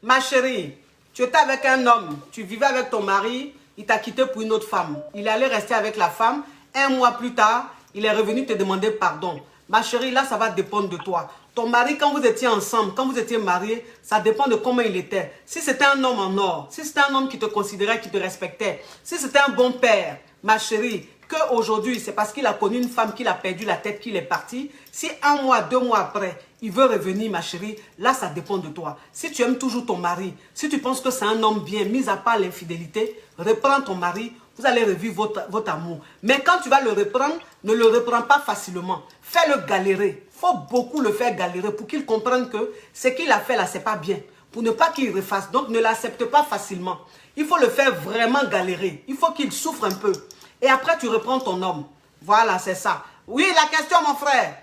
A: Ma chérie, tu étais avec un homme. Tu vivais avec ton mari. Il t'a quitté pour une autre femme. Il allait rester avec la femme. 1 mois plus tard, il est revenu te demander pardon. Ma chérie, là, ça va dépendre de toi. Ton mari, quand vous étiez ensemble, quand vous étiez mariés, ça dépend de comment il était. Si c'était un homme en or, si c'était un homme qui te considérait, qui te respectait, si c'était un bon père, ma chérie, qu'aujourd'hui, c'est parce qu'il a connu une femme qu'il a perdu la tête qu'il est parti. Si 1 mois, 2 mois après, il veut revenir, ma chérie, là, ça dépend de toi. Si tu aimes toujours ton mari, si tu penses que c'est un homme bien, mis à part l'infidélité, reprends ton mari, vous allez revivre votre amour. Mais quand tu vas le reprendre, ne le reprends pas facilement. Fais-le galérer. Il faut beaucoup le faire galérer pour qu'il comprenne que ce qu'il a fait là, c'est pas bien. Pour ne pas qu'il refasse. Donc, ne l'accepte pas facilement. Il faut le faire vraiment galérer. Il faut qu'il souffre un peu. Et après, tu reprends ton homme. Voilà, c'est ça. Oui, la question, mon frère.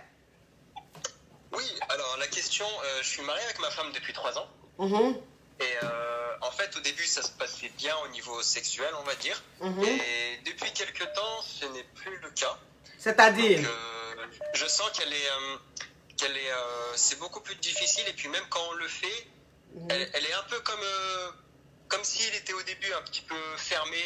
F: Oui, alors la question, je suis marié avec ma femme depuis 3 ans. Et en fait, au début, ça se passait bien au niveau sexuel, on va dire. Et depuis quelques temps, ce n'est plus le cas.
A: C'est-à-dire
F: je sens c'est beaucoup plus difficile. Et puis même quand on le fait, elle est un peu comme s'il était au début un petit peu fermé.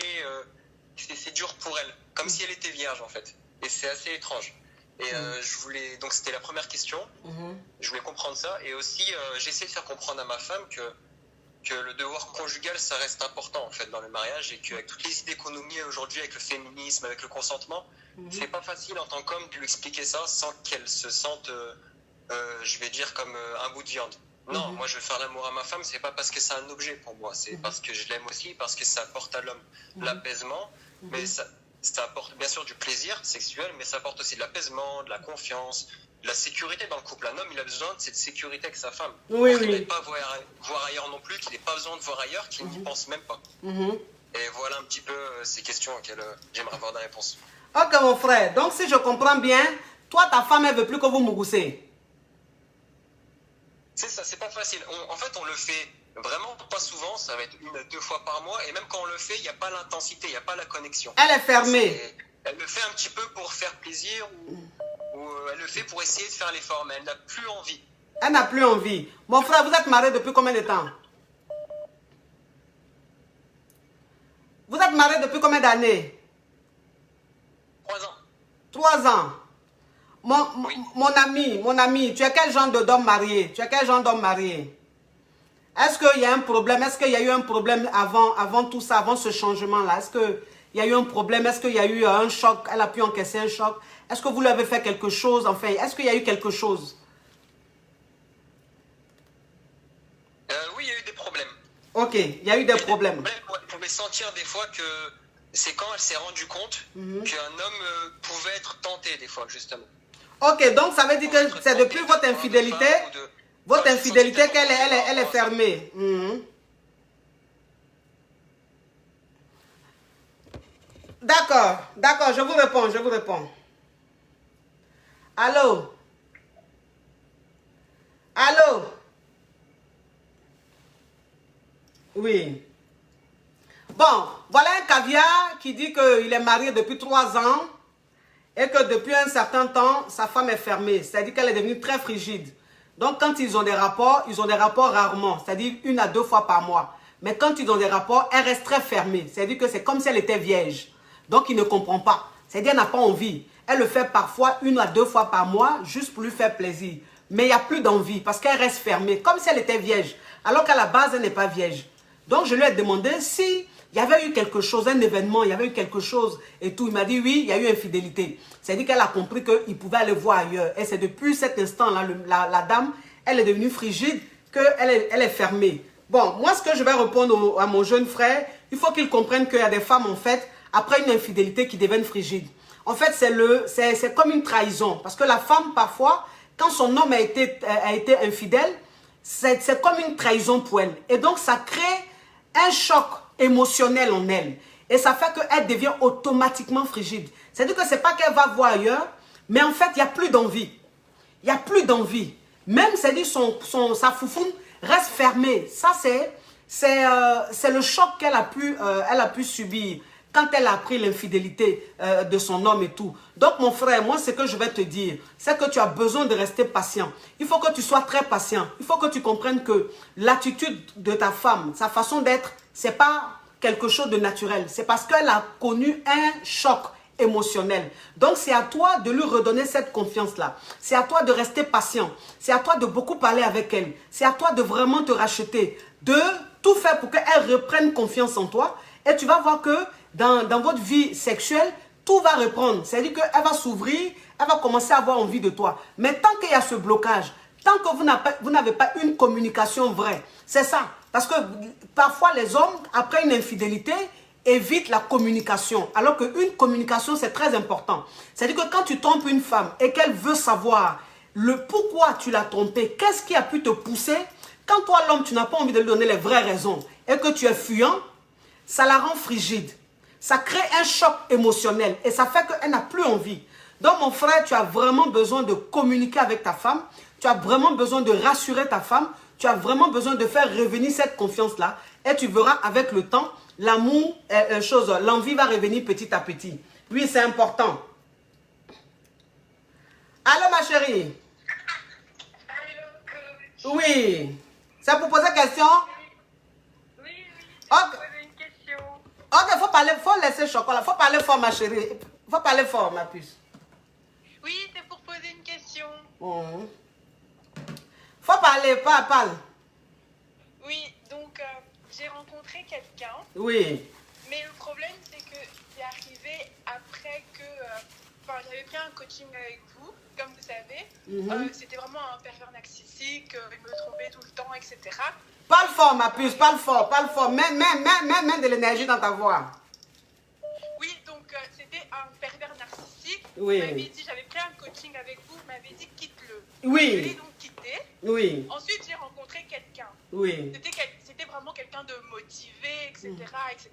F: C'est dur pour elle, comme si elle était vierge en fait. Et c'est assez étrange. Et donc c'était la première question. Je voulais comprendre ça. Et aussi, j'essaie de faire comprendre à ma femme que le devoir conjugal, ça reste important en fait dans le mariage, et qu'avec toutes les idées qu'on nous met aujourd'hui, avec le féminisme, avec le consentement, c'est pas facile en tant qu'homme de lui expliquer ça sans qu'elle se sente, je vais dire, comme un bout de viande. Non, moi je veux faire l'amour à ma femme, c'est pas parce que c'est un objet pour moi, c'est parce que je l'aime aussi, parce que ça apporte à l'homme l'apaisement, mais ça apporte bien sûr du plaisir sexuel, mais ça apporte aussi de l'apaisement, de la confiance, de la sécurité dans le couple. Un homme, il a besoin de cette sécurité avec sa femme.
A: Oui,
F: qu'il
A: oui.
F: n'ait pas voir ailleurs non plus, qu'il n'ait pas besoin de voir ailleurs, qu'il n'y pense même pas. Et voilà un petit peu ces questions auxquelles j'aimerais avoir des réponses.
A: Ok, mon frère. Donc, si je comprends bien, toi, ta femme, elle veut plus que vous mougoussez.
F: C'est ça, c'est pas facile. En fait, on le fait vraiment pas souvent, ça va être 1 à 2 fois par mois, et même quand on le fait, il n'y a pas l'intensité, il n'y a pas la connexion.
A: Elle est fermée.
F: Elle le fait un petit peu pour faire plaisir, ou elle le fait pour essayer de faire l'effort, mais elle n'a plus envie.
A: Elle n'a plus envie. Mon frère, vous êtes marié depuis combien de temps? Vous êtes marié depuis combien d'années?
F: 3 ans.
A: 3 ans. Mon ami, tu es quel genre d'homme marié? Tu es quel genre d'homme marié? Est-ce qu'il y a un problème? Est-ce qu'il y a eu un problème avant tout ça, avant ce changement-là? Est-ce qu'il y a eu un problème? Est-ce qu'il y a eu un choc? Elle a pu encaisser un choc? Est-ce que vous lui avez fait quelque chose? Enfin, est-ce qu'il y a eu quelque chose?
F: Oui, il y a eu des problèmes.
A: Ok, il y a eu des problèmes.
F: On pouvait sentir des fois que c'est quand elle s'est rendue compte qu'un homme pouvait être tenté des fois, justement.
A: Ok, donc ça veut dire que c'est depuis votre infidélité, qu'elle est fermée. D'accord, je vous réponds. Allô? Oui. Bon, voilà un caviar qui dit qu'il est marié depuis 3 ans et que depuis un certain temps, sa femme est fermée. C'est-à-dire qu'elle est devenue très frigide. Donc, quand ils ont des rapports rarement. C'est-à-dire 1 à 2 fois par mois. Mais quand ils ont des rapports, elle reste très fermée. C'est-à-dire que c'est comme si elle était vierge. Donc, il ne comprend pas. C'est-à-dire qu'elle n'a pas envie. Elle le fait parfois 1 à 2 fois par mois, juste pour lui faire plaisir. Mais il n'y a plus d'envie parce qu'elle reste fermée, comme si elle était vierge. Alors qu'à la base, elle n'est pas vierge. Donc, je lui ai demandé si il y avait eu quelque chose, un événement, il y avait eu quelque chose et tout. Il m'a dit oui, il y a eu infidélité. C'est-à-dire qu'elle a compris qu'il pouvait aller voir ailleurs. Et c'est depuis cet instant-là, la dame, elle est devenue frigide, qu'elle est fermée. Bon, moi, ce que je vais répondre à mon jeune frère, il faut qu'il comprenne qu'il y a des femmes, en fait, après une infidélité, qui deviennent frigides. En fait, c'est comme une trahison. Parce que la femme, parfois, quand son homme a été infidèle, c'est comme une trahison pour elle. Et donc, ça crée un choc émotionnel en elle. Et ça fait qu'elle devient automatiquement frigide. C'est-à-dire que ce n'est pas qu'elle va voir ailleurs, mais en fait, il n'y a plus d'envie. Il n'y a plus d'envie. Même, c'est-à-dire, sa foufoune reste fermée. Ça, c'est le choc qu'elle a pu subir quand elle a appris l'infidélité de son homme et tout. Donc, mon frère, moi, ce que je vais te dire, c'est que tu as besoin de rester patient. Il faut que tu sois très patient. Il faut que tu comprennes que l'attitude de ta femme, sa façon d'être, c'est pas quelque chose de naturel. C'est parce qu'elle a connu un choc émotionnel. Donc, c'est à toi de lui redonner cette confiance-là. C'est à toi de rester patient. C'est à toi de beaucoup parler avec elle. C'est à toi de vraiment te racheter. De tout faire pour qu'elle reprenne confiance en toi. Et tu vas voir que dans votre vie sexuelle, tout va reprendre. C'est-à-dire qu'elle va s'ouvrir, elle va commencer à avoir envie de toi. Mais tant qu'il y a ce blocage, tant que vous n'avez pas une communication vraie, c'est ça. Parce que parfois les hommes, après une infidélité, évite la communication. Alors qu'une communication, c'est très important. C'est-à-dire que quand tu trompes une femme et qu'elle veut savoir le pourquoi tu l'as trompée, qu'est-ce qui a pu te pousser, quand toi, l'homme, tu n'as pas envie de lui donner les vraies raisons et que tu es fuyant, ça la rend frigide. Ça crée un choc émotionnel et ça fait qu'elle n'a plus envie. Donc, mon frère, tu as vraiment besoin de communiquer avec ta femme. Tu as vraiment besoin de rassurer ta femme. Tu as vraiment besoin de faire revenir cette confiance-là. Et tu verras avec le temps, l'amour, l'envie va revenir petit à petit. Oui, c'est important. Allô, ma chérie? Oui. C'est pour poser question?
E: Oui,
A: Ok.
E: poser une question.
A: Ok, faut laisser le chocolat. Faut parler fort, ma chérie. Faut parler fort, ma puce.
E: Oui, c'est pour poser une question.
A: Faut parler, parle.
E: Oui, donc j'ai rencontré quelqu'un,
A: Oui.
E: mais le problème c'est que c'est arrivé après que j'avais pris un coaching avec vous, comme vous savez. C'était vraiment un pervers narcissique, il me trompait tout le temps, etc.
A: Parle fort, ma puce, parle fort, parle fort. Mets de l'énergie dans ta voix.
E: Oui, donc c'était un pervers narcissique.
A: Oui.
E: Vous m'avez dit, j'avais pris un coaching avec vous, vous m'avez dit quitte-le.
A: Oui.
E: Je l'ai donc quitté.
A: Oui.
E: Ensuite, j'ai rencontré quelqu'un.
A: Oui.
E: C'était vraiment quelqu'un de motivé, etc. etc.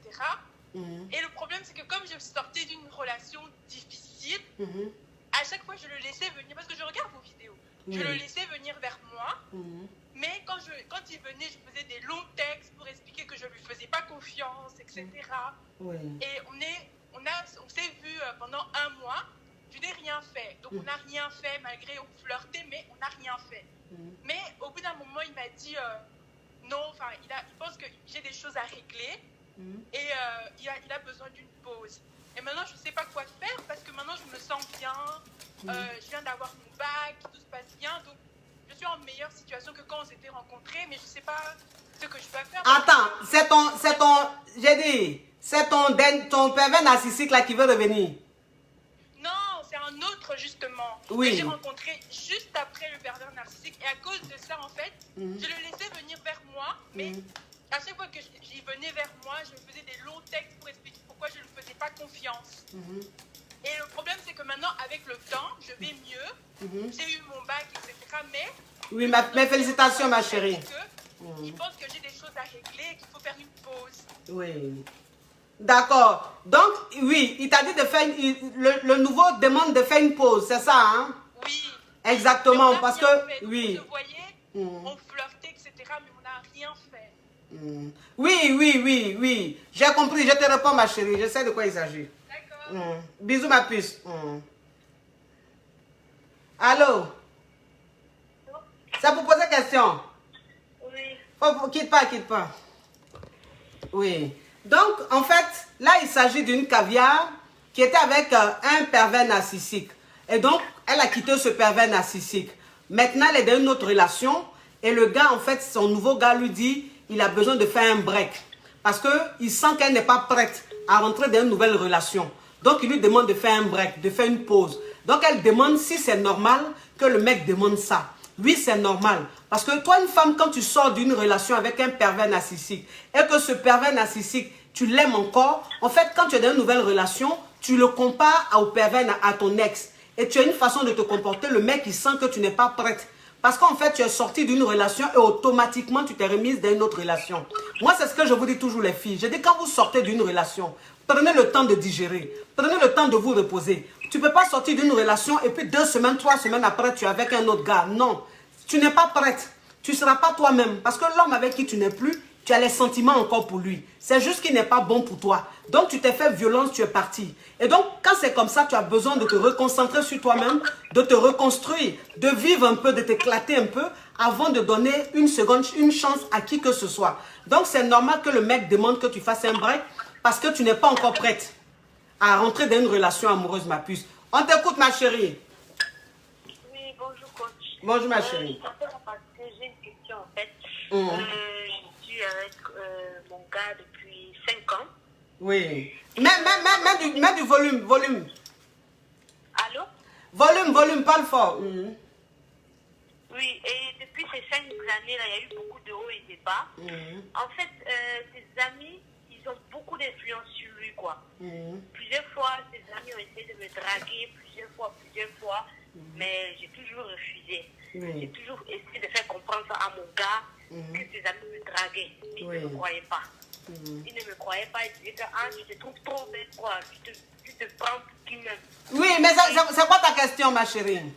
E: Et le problème, c'est que comme je sortais d'une relation difficile, à chaque fois, je le laissais venir, parce que je regarde vos vidéos, je le laissais venir vers moi, mais quand il venait, je faisais des longs textes pour expliquer que je ne lui faisais pas confiance, etc.
A: Oui.
E: Et on s'est vu pendant un mois, je n'ai rien fait. Donc on n'a rien fait, malgré on flirtait, mais on n'a rien fait. Mais au bout d'un moment, il m'a dit non, enfin, il pense que j'ai des choses à régler et il a besoin d'une pause. Et maintenant, je ne sais pas quoi faire parce que maintenant, je me sens bien. Je viens d'avoir mon bac, tout se passe bien. Donc, je suis en meilleure situation que quand on s'était rencontrés, mais je ne sais pas ce que je dois faire.
A: Attends, c'est ton pervers narcissique là qui veut revenir.
E: Non, c'est un autre justement.
A: Oui.
E: Que j'ai rencontré juste après le pervers narcissique. Et à cause de ça, en fait, je le laissais venir vers moi, mais à chaque fois que j'y venais vers moi, je faisais des longs textes pour expliquer pourquoi je ne lui faisais pas confiance. Et le problème, c'est que maintenant, avec le temps, je vais mieux. J'ai eu mon bac, etc. Mais...
A: Oui, mes félicitations, ma chérie.
E: Il pense que j'ai des choses à régler et qu'il faut faire une pause.
A: Oui. D'accord. Donc, oui, il t'a dit de faire... Le nouveau demande de faire une pause, c'est ça, hein?
E: Oui.
A: Exactement, parce que...
E: Fait.
A: Oui.
E: Vous voyez, on flirtait, etc. Mais on n'a rien fait.
A: Oui. J'ai compris, je te réponds, ma chérie. Je sais de quoi il s'agit.
E: D'accord.
A: Bisous, ma puce. Allô? C'est pour poser question?
E: Oui.
A: Quitte pas. Oui. Donc, en fait, là, il s'agit d'une caviar qui était avec un pervers narcissique. Et donc, elle a quitté ce pervers narcissique. Maintenant, elle est dans une autre relation. Et le gars, en fait, son nouveau gars lui dit, il a besoin de faire un break. Parce qu'il sent qu'elle n'est pas prête à rentrer dans une nouvelle relation. Donc, il lui demande de faire un break, de faire une pause. Donc, elle demande si c'est normal que le mec demande ça. Oui, c'est normal. Parce que toi, une femme, quand tu sors d'une relation avec un pervers narcissique et que ce pervers narcissique, tu l'aimes encore, en fait, quand tu es dans une nouvelle relation, tu le compares au pervers, à ton ex. Et tu as une façon de te comporter, le mec, il sent que tu n'es pas prête. Parce qu'en fait, tu es sortie d'une relation et automatiquement, tu t'es remise dans une autre relation. Moi, c'est ce que je vous dis toujours, les filles. Je dis, quand vous sortez d'une relation, prenez le temps de digérer. Prenez le temps de vous reposer. Tu ne peux pas sortir d'une relation et puis 2 semaines, 3 semaines après, tu es avec un autre gars. Non, tu n'es pas prête. Tu ne seras pas toi-même. Parce que l'homme avec qui tu n'es plus, tu as les sentiments encore pour lui. C'est juste qu'il n'est pas bon pour toi. Donc, tu t'es fait violence, tu es parti. Et donc, quand c'est comme ça, tu as besoin de te reconcentrer sur toi-même, de te reconstruire, de vivre un peu, de t'éclater un peu, avant de donner une chance à qui que ce soit. Donc, c'est normal que le mec demande que tu fasses un break parce que tu n'es pas encore prête à rentrer dans une relation amoureuse, ma puce. On t'écoute, ma chérie.
G: Oui, bonjour, coach.
A: Bonjour, ma chérie.
G: Je t'appelle parce que j'ai une question, en fait. Je suis avec mon gars depuis 5 ans.
A: Oui. Mets du volume.
G: Allô?
A: Volume, parle fort.
G: Oui, et depuis ces 5 années-là, il y a eu beaucoup de hauts et de bas. En fait, ses amis, ils ont beaucoup beaucoup d'influence sur lui, quoi. Plusieurs fois, ses amis ont essayé de me draguer, plusieurs fois, mais j'ai toujours refusé. J'ai toujours essayé de faire comprendre ça à mon gars, que ses amis me draguaient. Il ne me croyait pas. Il ne me croyait pas, il disait que tu te trouves trop bête, quoi. Tu te prends pour qui même.
A: Oui, mais c'est quoi ta question, ma chérie?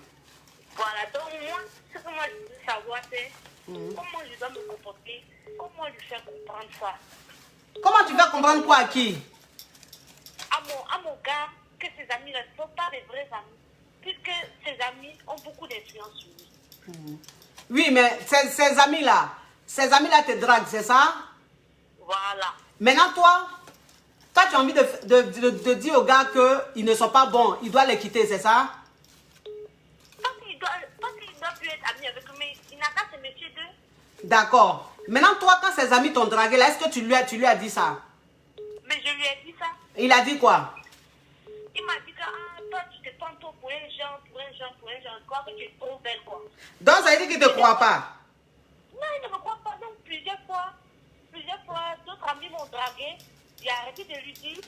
G: Voilà, donc moi, ce que moi je veux savoir, c'est comment je dois me comporter, comment lui faire comprendre ça.
A: Comment tu vas comprendre quoi à qui?
G: À mon gars, que ses amis ne sont pas des vrais amis, puisque ses amis ont beaucoup d'influence sur lui.
A: Oui, mais ces amis-là te draguent, c'est ça?
G: Voilà.
A: Maintenant, toi, tu as envie de dire aux gars qu'ils ne sont pas bons, ils doivent les quitter, c'est ça?
G: Parce qu'il doit plus être ami avec eux, mais il n'a qu'à se méfier d'eux.
A: D'accord. Maintenant, toi, quand ses amis t'ont dragué, là, est-ce que tu lui as dit ça?
G: Mais je lui ai dit ça.
A: Il a dit quoi?
G: Il m'a dit que toi, tu te prends toi pour un genre, je crois que tu es trop belle, quoi.
A: Donc, ça veut dire qu'il ne te croit pas?
G: Non, il ne me croit pas. Donc, plusieurs fois, d'autres amis m'ont dragué. J'ai arrêté de lui dire.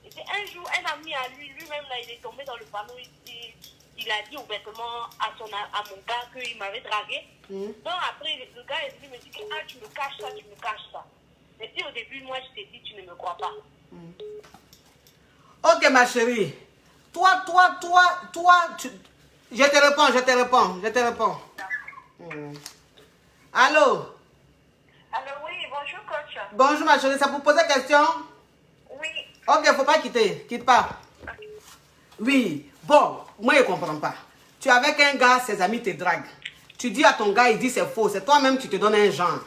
G: Et c'est un jour, un ami à lui-même, là, il est tombé dans le panneau. Il a dit ouvertement à mon gars qu'il m'avait dragué. Donc, après, le gars est venu me dire que tu me caches ça. Mais si au début, moi, je t'ai dit, tu ne me crois pas.
A: Ok, ma chérie. Toi, je te réponds. Allô?
G: Alors, oui, bonjour, coach.
A: Bonjour, ma chérie. Ça vous pose question?
G: Oui.
A: Ok, il ne faut pas quitter. Quitte pas. Oui. Bon, moi, je ne comprends pas. Tu es avec un gars, ses amis te draguent. Tu dis à ton gars, il dit c'est faux. C'est toi-même qui te donnes un genre.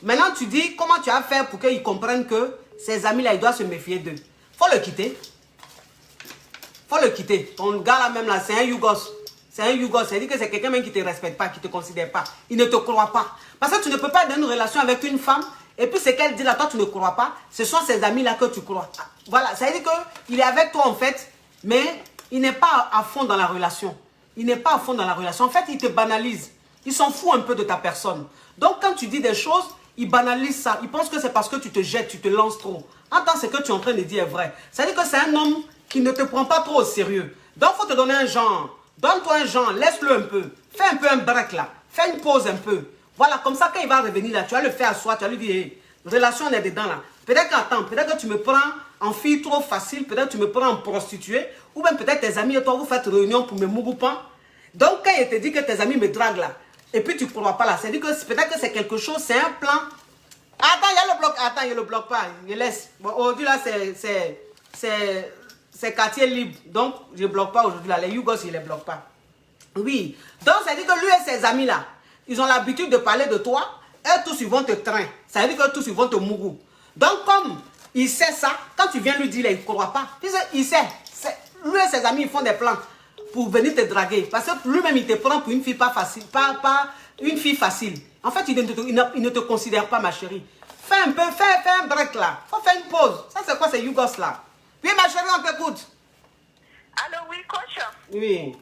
A: Maintenant, tu dis comment tu as fait pour qu'il comprenne que ses amis-là, il doit se méfier d'eux. Faut le quitter. Ton gars là même là, c'est un Yougos. C'est-à-dire que c'est quelqu'un même qui ne te respecte pas, qui ne te considère pas. Il ne te croit pas. Parce que tu ne peux pas avoir une relation avec une femme et puis ce qu'elle dit là, toi tu ne crois pas. Ce sont ses amis là que tu crois. Voilà, ça veut dire qu'il est avec toi en fait, mais il n'est pas à fond dans la relation. En fait, il te banalise. Il s'en fout un peu de ta personne. Donc quand tu dis des choses, il banalise ça. Il pense que c'est parce que tu te jettes, tu te lances trop. En tant que ce que tu es en train de dire est vrai. Ça veut dire que c'est un homme qui ne te prend pas trop au sérieux. Donc il faut te donner un genre. Donne-toi un genre, laisse-le un peu. Fais un peu un break là. Fais une pause un peu. Voilà, comme ça quand il va revenir là, tu vas le faire à soi, tu vas lui dire, hey, relation on est dedans là. Peut-être que tu me prends en fille trop facile, peut-être que tu me prends en prostituée, ou même peut-être tes amis et toi vous faites réunion pour me mouroupan. Donc quand il te dit que tes amis me draguent là, et puis tu ne crois pas là, c'est-à-dire que peut-être que c'est quelque chose, c'est un plan. Attends, il y a le bloc, attends, il ne le bloque pas, il laisse. Bon, aujourd'hui là, c'est quartier libre, donc je ne bloque pas aujourd'hui là, les Yougos, ils ne les bloquent pas. Oui, donc ça veut dire que lui et ses amis là, ils ont l'habitude de parler de toi, et tous ils vont te traîner, ça veut dire que tous ils vont te mourou. Donc comme il sait ça, quand tu viens lui dire, il ne croit pas, il sait, lui et ses amis ils font des plans pour venir te draguer, parce que lui-même il te prend pour une fille pas facile, pas une fille facile. En fait, il ne te considère pas, ma chérie. Fais un peu, fais un break là. Faut faire une pause. Ça, c'est quoi ces Yougos là? Oui, ma chérie, on t'écoute.
G: Alors, oui, coach.
A: Oui.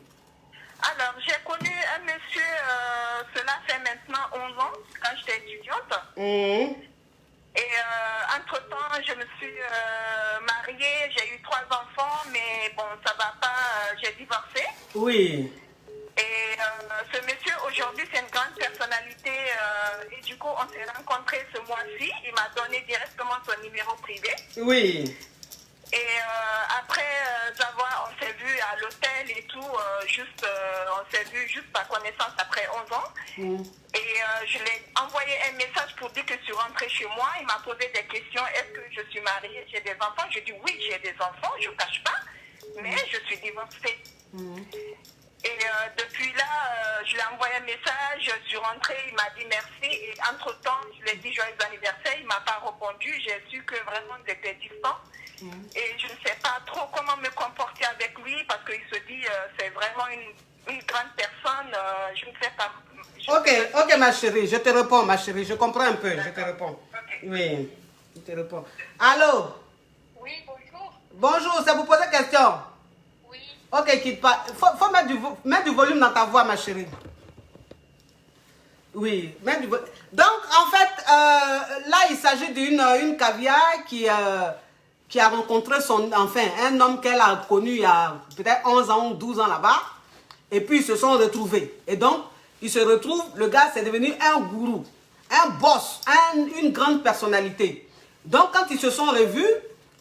G: Alors, j'ai connu un monsieur, cela fait maintenant 11 ans, quand j'étais étudiante. Et entre-temps, je me suis mariée, j'ai eu 3 enfants, mais bon, ça va pas, j'ai divorcé.
A: Oui.
G: Et ce monsieur, aujourd'hui, c'est une grande personnalité. Et du coup, on s'est rencontrés ce mois-ci. Il m'a donné directement son numéro privé.
A: Oui.
G: Et après avoir, on s'est vu à l'hôtel et tout, on s'est vu juste par connaissance après 11 ans. Et je lui ai envoyé un message pour dire que je suis rentrée chez moi. Il m'a posé des questions. Est-ce que je suis mariée, j'ai des enfants? Je dis oui, j'ai des enfants, je ne cache pas, mais je suis divorcée. Et depuis là, je lui ai envoyé un message, je suis rentrée, il m'a dit merci. Et entre-temps, je lui ai dit joyeux anniversaire, il ne m'a pas répondu. J'ai su que vraiment j'étais distant. Et je ne sais pas trop comment me comporter avec lui parce qu'il se dit c'est vraiment une grande personne. Je ne sais pas.
A: Ok, ma chérie, je te réponds, ma chérie. Je comprends un peu, je te réponds. Okay. Oui, je te réponds. Allô?
G: Oui, bonjour.
A: Bonjour, ça vous pose une question?
G: Oui.
A: Ok, quitte pas. Faut mettre du volume dans ta voix, ma chérie. Oui, mettre du volume. Donc, en fait, là, il s'agit d'une caviar qui a rencontré un homme qu'elle a connu il y a peut-être 11 ans ou 12 ans là-bas. Et puis, ils se sont retrouvés. Et donc, ils se retrouvent, le gars, c'est devenu un gourou, un boss, une grande personnalité. Donc, quand ils se sont revus,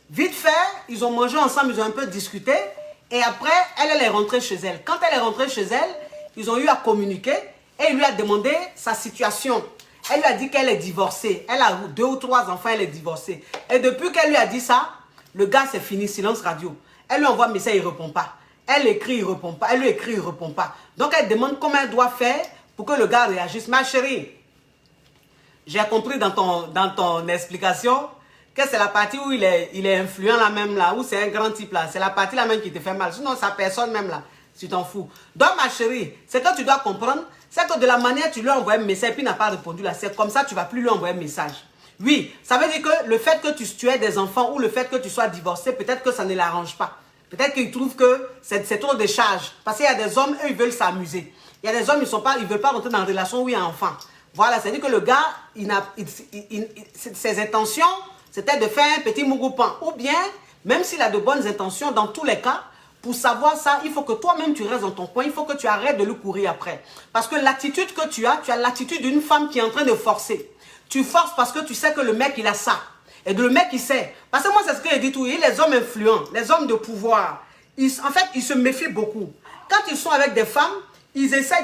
A: vite fait, ils ont mangé ensemble, ils ont un peu discuté. Et après, elle est rentrée chez elle. Quand elle est rentrée chez elle, ils ont eu à communiquer et il lui a demandé sa situation. Elle lui a dit qu'elle est divorcée. Elle a 2 ou 3 enfants, elle est divorcée. Et depuis qu'elle lui a dit ça, le gars, c'est fini, silence radio. Elle lui envoie un message, il ne répond pas. Elle écrit, il ne répond pas. Elle lui écrit, il ne répond pas. Donc, elle demande comment elle doit faire pour que le gars réagisse. Ma chérie, j'ai compris dans ton explication que c'est la partie où il est influent là même là, où c'est un grand type là. C'est la partie là même qui te fait mal. Sinon, sa personne même là, tu t'en fous. Donc, ma chérie, c'est que tu dois comprendre, c'est que de la manière tu lui as envoyé un message et puis il n'a pas répondu là, c'est comme ça tu ne vas plus lui envoyer un message. Oui, ça veut dire que le fait que tu aies des enfants ou le fait que tu sois divorcé, peut-être que ça ne l'arrange pas. Peut-être qu'il trouve que c'est trop de charges. Parce qu'il y a des hommes, eux, ils veulent s'amuser. Il y a des hommes, ils ne veulent pas rentrer dans une relation où il y a un enfant. Voilà, c'est-à-dire que le gars, ses intentions, c'était de faire un petit mougoupan. Ou bien, même s'il a de bonnes intentions, dans tous les cas, pour savoir ça, il faut que toi-même tu restes dans ton coin, il faut que tu arrêtes de lui courir après. Parce que l'attitude que tu as l'attitude d'une femme qui est en train de forcer. Tu forces parce que tu sais que le mec, il a ça. Et le mec, il sait. Parce que moi, c'est ce que je dis tout. Les hommes influents, les hommes de pouvoir, en fait, ils se méfient beaucoup. Quand ils sont avec des femmes, ils essaient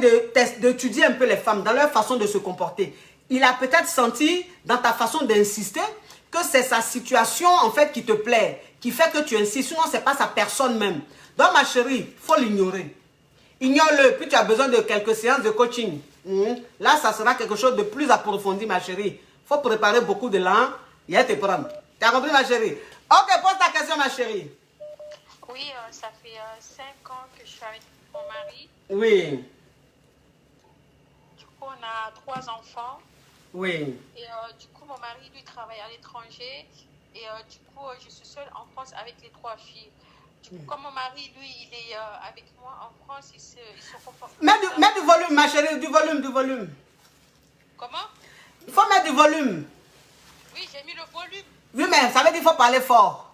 A: d'étudier un peu les femmes dans leur façon de se comporter. Il a peut-être senti dans ta façon d'insister que c'est sa situation, en fait, qui te plaît, qui fait que tu insistes. Sinon, ce n'est pas sa personne même. Donc, ma chérie, il faut l'ignorer. Ignore-le, puis tu as besoin de quelques séances de coaching. Là, ça sera quelque chose de plus approfondi, ma chérie. Il faut préparer beaucoup de l'an. Il va te prendre. Tu as compris, ma chérie? Ok, pose ta question, ma chérie.
E: Oui, ça fait 5 ans que je suis avec mon mari.
A: Oui.
E: Du coup, on a 3 enfants.
A: Oui.
E: Et du coup, mon mari, lui, travaille à l'étranger. Et du coup, je suis seule en France avec les 3 filles. Du coup, comme mon mari, lui, il est avec moi en France, il se comporte...
A: Mets du volume, ma chérie, du volume.
E: Comment?
A: Il faut mettre du volume.
E: Oui, j'ai mis le volume.
A: Oui, mais ça veut dire qu'il faut parler fort.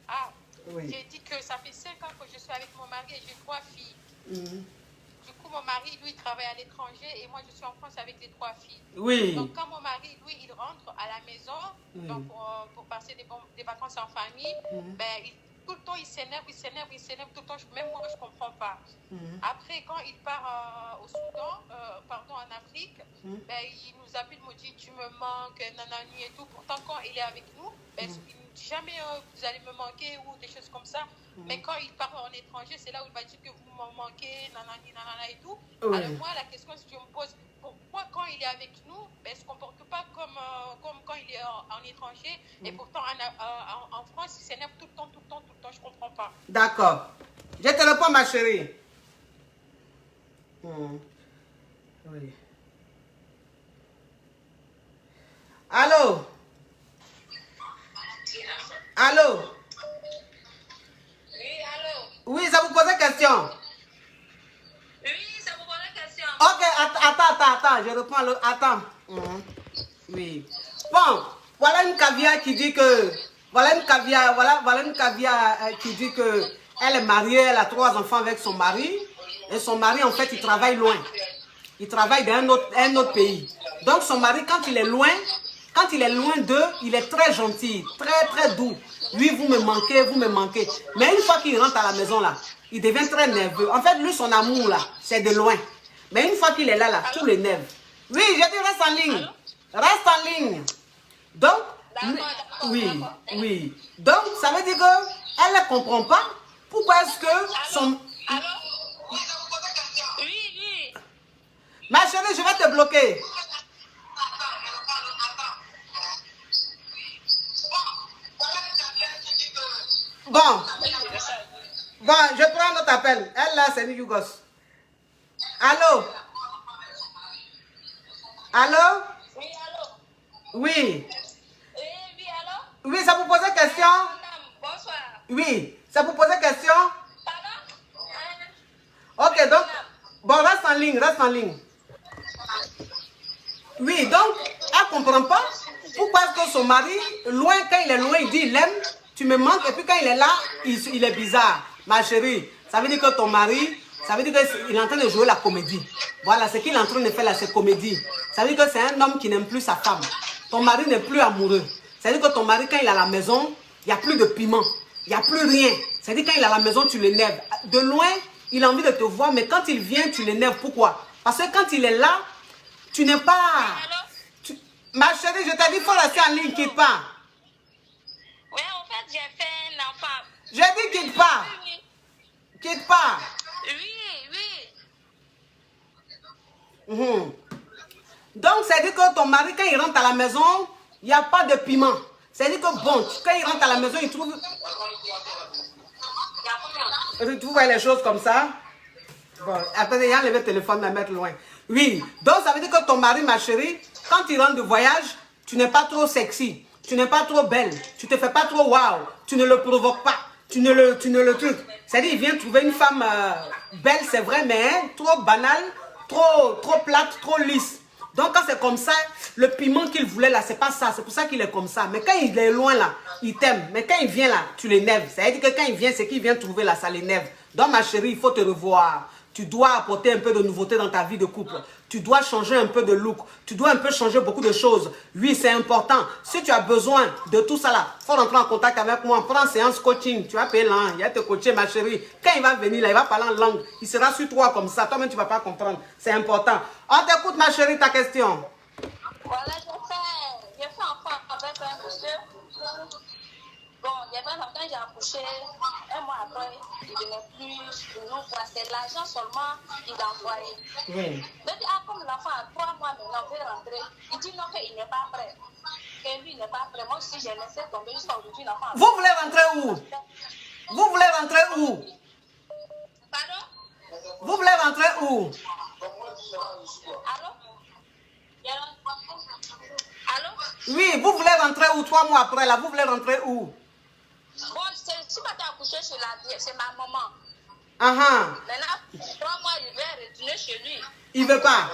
E: Ah,
A: oui.
E: J'ai dit que ça fait 5 ans que je suis avec mon mari et j'ai 3 filles. Du coup, mon mari, lui, il travaille à l'étranger et moi, je suis en France avec les 3 filles. Oui. Donc, quand mon mari, lui, il rentre à la maison donc, pour passer des vacances en famille, ben, tout le temps, il s'énerve tout le temps. Même moi, je ne comprends pas. Après, quand il part au Soudan, en Afrique, ben, il nous appelle, il me dit, tu me manques, nanani et tout. Pourtant, quand il est avec nous, ben, il ne dit jamais, vous allez me manquer ou des choses comme ça. Mais quand il part en étranger, c'est là où il va dire que vous me manquez, nanani, nanana et tout. Alors moi, la question, si je me pose, pourquoi quand il est avec nous, ben, il ne se comporte pas comme quand il est en étranger et pourtant en France, il s'énerve tout le temps, je ne comprends pas.
A: D'accord. Je te réponds, ma chérie. Oui. Allô? Allô?
C: Oui, allô?
A: Oui, ça vous posait question?
C: Oui, ça vous posait question.
A: Ok, attends, je reprends le... Attends. Oui. Bon, voilà une caviar qui dit que... Voilà une caviar qui dit que elle est mariée, elle a 3 enfants avec son mari. Et son mari, en fait, il travaille loin. Il travaille dans un autre pays. Donc, son mari, quand il est loin d'eux, il est très gentil, très, très doux. Lui, vous me manquez. Mais une fois qu'il rentre à la maison, là, il devient très nerveux. En fait, lui, son amour, là, c'est de loin. Mais une fois qu'il est là, tout l'énerve. Oui, je dis, reste en ligne. Reste en ligne. Donc, oui. Donc, ça veut dire qu'elle ne comprend pas pourquoi est-ce que son...
C: Allô? Oui.
A: Ma chérie, je vais te bloquer. Bon, je prends notre appel. Elle là, c'est Yougos. Allô? Allô?
C: Oui, allô?
A: Oui.
C: Oui, allô?
A: Oui, ça vous posait question?
C: Bonsoir.
A: Oui, ça vous posait question?
C: Pardon?
A: Ok, donc, bon, reste en ligne. Oui, donc, elle ne comprend pas pourquoi est-ce que son mari, loin, quand il est loin, il dit il l'aime, Tu me manques et puis quand il est là, il est bizarre. Ma chérie, ça veut dire que ton mari, ça veut dire qu'il est en train de jouer la comédie. Voilà, ce qu'il est en train de faire là, c'est comédie. Ça veut dire que c'est un homme qui n'aime plus sa femme. Ton mari n'est plus amoureux. Ça veut dire que ton mari, quand il est à la maison, il n'y a plus de piment. Il n'y a plus rien. Ça veut dire que quand il est à la maison, tu l'énerves. De loin, il a envie de te voir, mais quand il vient, tu l'énerves. Pourquoi? Parce que quand il est là, tu n'es pas... Ma chérie, je t'ai dit, il faut rester en ligne, quitte pas.
H: Oui, en fait, j'ai fait un enfant.
A: J'ai dit quitte pas. Quitte pas.
H: Oui.
A: Donc, c'est-à-dire que ton mari, quand il rentre à la maison, il n'y a pas de piment. C'est-à-dire que bon, quand il rentre à la maison, il trouve... Tu vois les choses comme ça? Bon, attendez, il y a enlevé le téléphone, la mettre loin. Oui, donc ça veut dire que ton mari, ma chérie, quand il rentre de voyage, tu n'es pas trop sexy, tu n'es pas trop belle, tu te fais pas trop waouh, tu ne le provoques pas, tu ne le truc. C'est-à-dire, il vient trouver une femme belle, c'est vrai, mais hein, trop banale, trop plate, trop lisse. Donc, quand c'est comme ça, le piment qu'il voulait là, c'est pas ça. C'est pour ça qu'il est comme ça. Mais quand il est loin là, il t'aime. Mais quand il vient là, tu l'énerves. C'est-à-dire que quand il vient, c'est qu'il vient trouver là, ça l'énerve. Donc, ma chérie, il faut te revoir. Tu dois apporter un peu de nouveauté dans ta vie de couple. Tu dois changer un peu de look. Tu dois un peu changer beaucoup de choses. Oui, c'est important. Si tu as besoin de tout ça là, il faut rentrer en contact avec moi. Prends séance coaching. Tu vas payer là. Il va te coacher, ma chérie. Quand il va venir là, il va parler en langue. Il sera sur toi comme ça. Toi-même, tu ne vas pas comprendre. C'est important. On t'écoute, ma chérie, ta question.
H: Voilà, j'ai fait enfant avec un monsieur. Bon, il y avait longtemps, j'ai accouché. Un mois après, il ne venait plus nous voir. C'est l'argent seulement qu'il envoyait.
A: Oui.
H: Donc, comme l'enfant a 3 mois maintenant, veut rentrer, il dit non, qu'il n'est pas prêt. Que lui, il n'est pas prêt. Moi aussi, j'ai laissé tomber jusqu'à aujourd'hui. L'enfant.
A: Vous voulez rentrer où? Vous voulez rentrer où?
H: Pardon?
A: Vous voulez rentrer où?
H: Allô? Allô?
A: Oui, vous voulez rentrer où 3 mois après là? Vous voulez rentrer où?
H: Bon, si tu as accouché chez ma maman.
A: Maintenant,
H: 3 mois, il veut retourner chez lui.
A: il veut pas.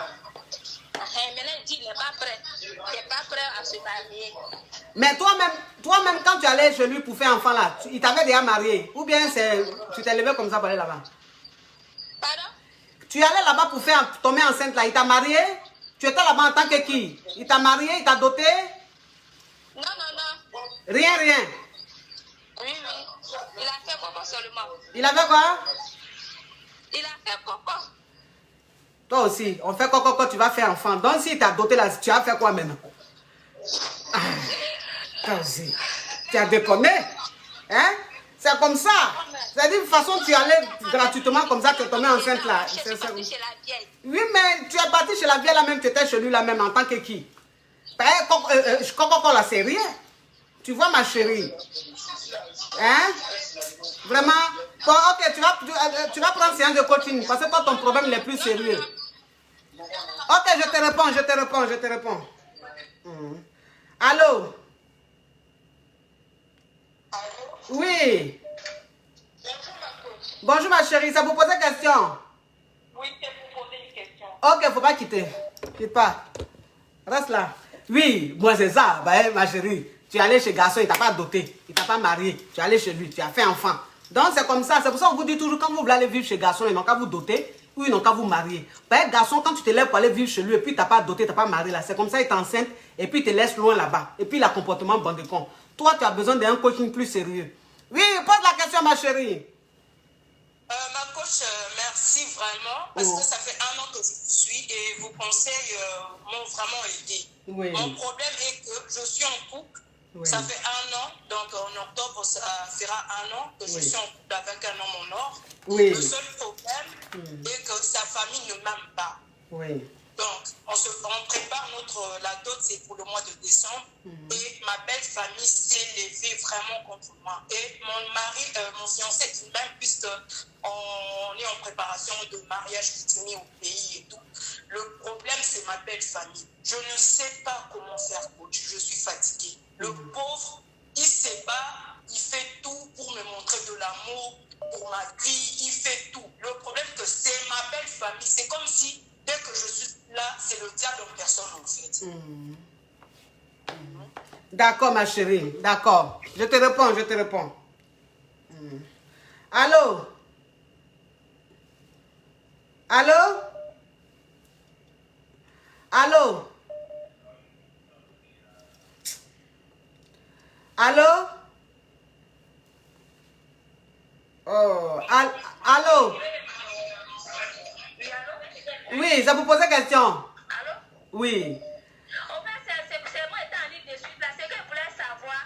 H: Maintenant, il dit qu'il n'est pas prêt. Il n'est pas prêt à se marier.
A: Mais toi-même, quand tu allais chez lui pour faire enfant là, il t'avait déjà marié? Ou bien tu t'es levé comme ça pour aller là-bas?
H: Pardon?
A: Tu allais là-bas pour tomber enceinte là, il t'a marié? Tu étais là-bas en tant que qui? Il t'a marié, il t'a doté?
H: Non.
A: Rien.
H: Oui. Il a fait coco seulement.
A: Il avait quoi?
H: Il a fait coco.
A: Toi aussi, on fait coco quand tu vas faire enfant. Donc si t'a doté là, tu vas faire quoi maintenant? Toi aussi, tu as déconné? Hein? C'est comme ça. C'est-à-dire, de toute façon, tu allais gratuitement comme ça, tu es tombé enceinte là.
H: Je suis partie chez la vieille.
A: Oui, mais tu es parti chez la vieille là même, tu étais chez lui là même en tant que qui? Coco là, c'est rien. Tu vois ma chérie? Hein? Vraiment? Bon, ok, tu vas prendre séance de coaching parce que toi, ton problème il est plus sérieux. Ok, je te réponds. Allô? Oui. Bonjour ma chérie, ça vous pose une question?
G: Oui, c'est pour poser une question.
A: Ok, faut pas quitter. Quitte pas. Reste là. Oui, moi c'est ça, bah, ma chérie. Tu es allé chez garçon, il t'a pas doté, il t'a pas marié. Tu es allé chez lui, tu as fait enfant. Donc c'est comme ça, c'est pour ça qu'on vous dit toujours, quand vous voulez aller vivre chez garçon, ils n'ont qu'à vous doter ou ils n'ont qu'à vous marier. Bah, garçon, quand tu te lèves pour aller vivre chez lui et puis tu n'as pas doté, tu n'as pas marié là, c'est comme ça, il t'enceinte et puis il te laisse loin là-bas. Et puis il a comportement bon de con. Toi, tu as besoin d'un coaching plus sérieux. Oui, pose la question ma chérie.
I: Ma coach, merci vraiment parce que ça fait 1 an que je vous suis et vos conseils m'ont vraiment aidé.
A: Oui.
I: Mon problème est que je suis en couple, ça fait 1 an, donc en octobre ça fera 1 an que je suis en couple avec un homme en or.
A: Oui.
I: Le seul problème est que sa famille ne m'aime pas.
A: Oui.
I: Donc, on prépare la dot, c'est pour le mois de décembre. Et ma belle famille s'est levée vraiment contre moi. Et mon mari, mon fiancé est une même puisqu'on est en préparation de mariage coutumier au pays et tout. Le problème, c'est ma belle famille. Je ne sais pas comment faire, coach. Je suis fatiguée. Le pauvre, il se bat, il fait tout pour me montrer de l'amour pour ma vie. Il fait tout. Le problème, que c'est ma belle famille. C'est comme si dès que je suis là, c'est le diable en personne en fait.
A: D'accord, ma chérie. D'accord. Je te réponds, je te réponds. Allô? Allô? Allô? Allô? Oh, allô? Oui, ça vous pose question.
H: Allô?
A: Oui.
H: En fait, c'est moi qui étais en ligne dessus. Là, c'est que je voulais savoir.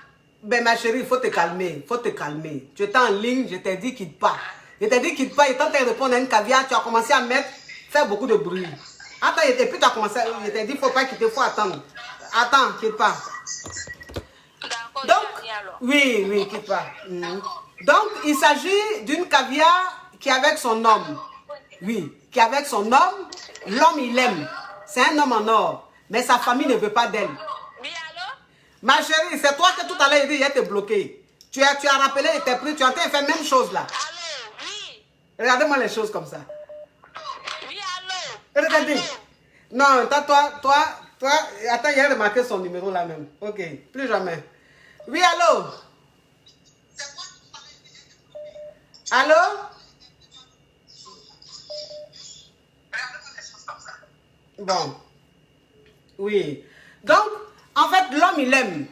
A: Ben ma chérie, il faut te calmer. Il faut te calmer. Tu étais en ligne, je t'ai dit quitte pas. Je t'ai dit quitte pas, et quand tu as répondu à une caviar, tu as commencé à faire beaucoup de bruit. Attends, et puis tu as commencé, je t'ai dit, il ne faut pas quitter, il faut attendre. Attends, quitte pas.
H: D'accord,
A: Donc, oui, oui, quitte pas. Donc, il s'agit d'une caviar qui est avec son homme. Oui, qui est avec son homme. L'homme, il l'aime. C'est un homme en or. Mais sa famille ne veut pas d'elle.
H: Oui, allô?
A: Ma chérie, c'est toi que tout à l'heure, il dit, il était bloqué. Tu as rappelé, il était pris, tu as en train de faire la même chose là.
H: Allô? Oui.
A: Regardez-moi les choses comme ça.
H: Oui, allô?
A: Regardez. Non, toi, attends, il a remarqué son numéro là même. Ok, plus jamais. Oui, allô? Allô? Bon. Oui. Donc, en fait, l'homme, il aime.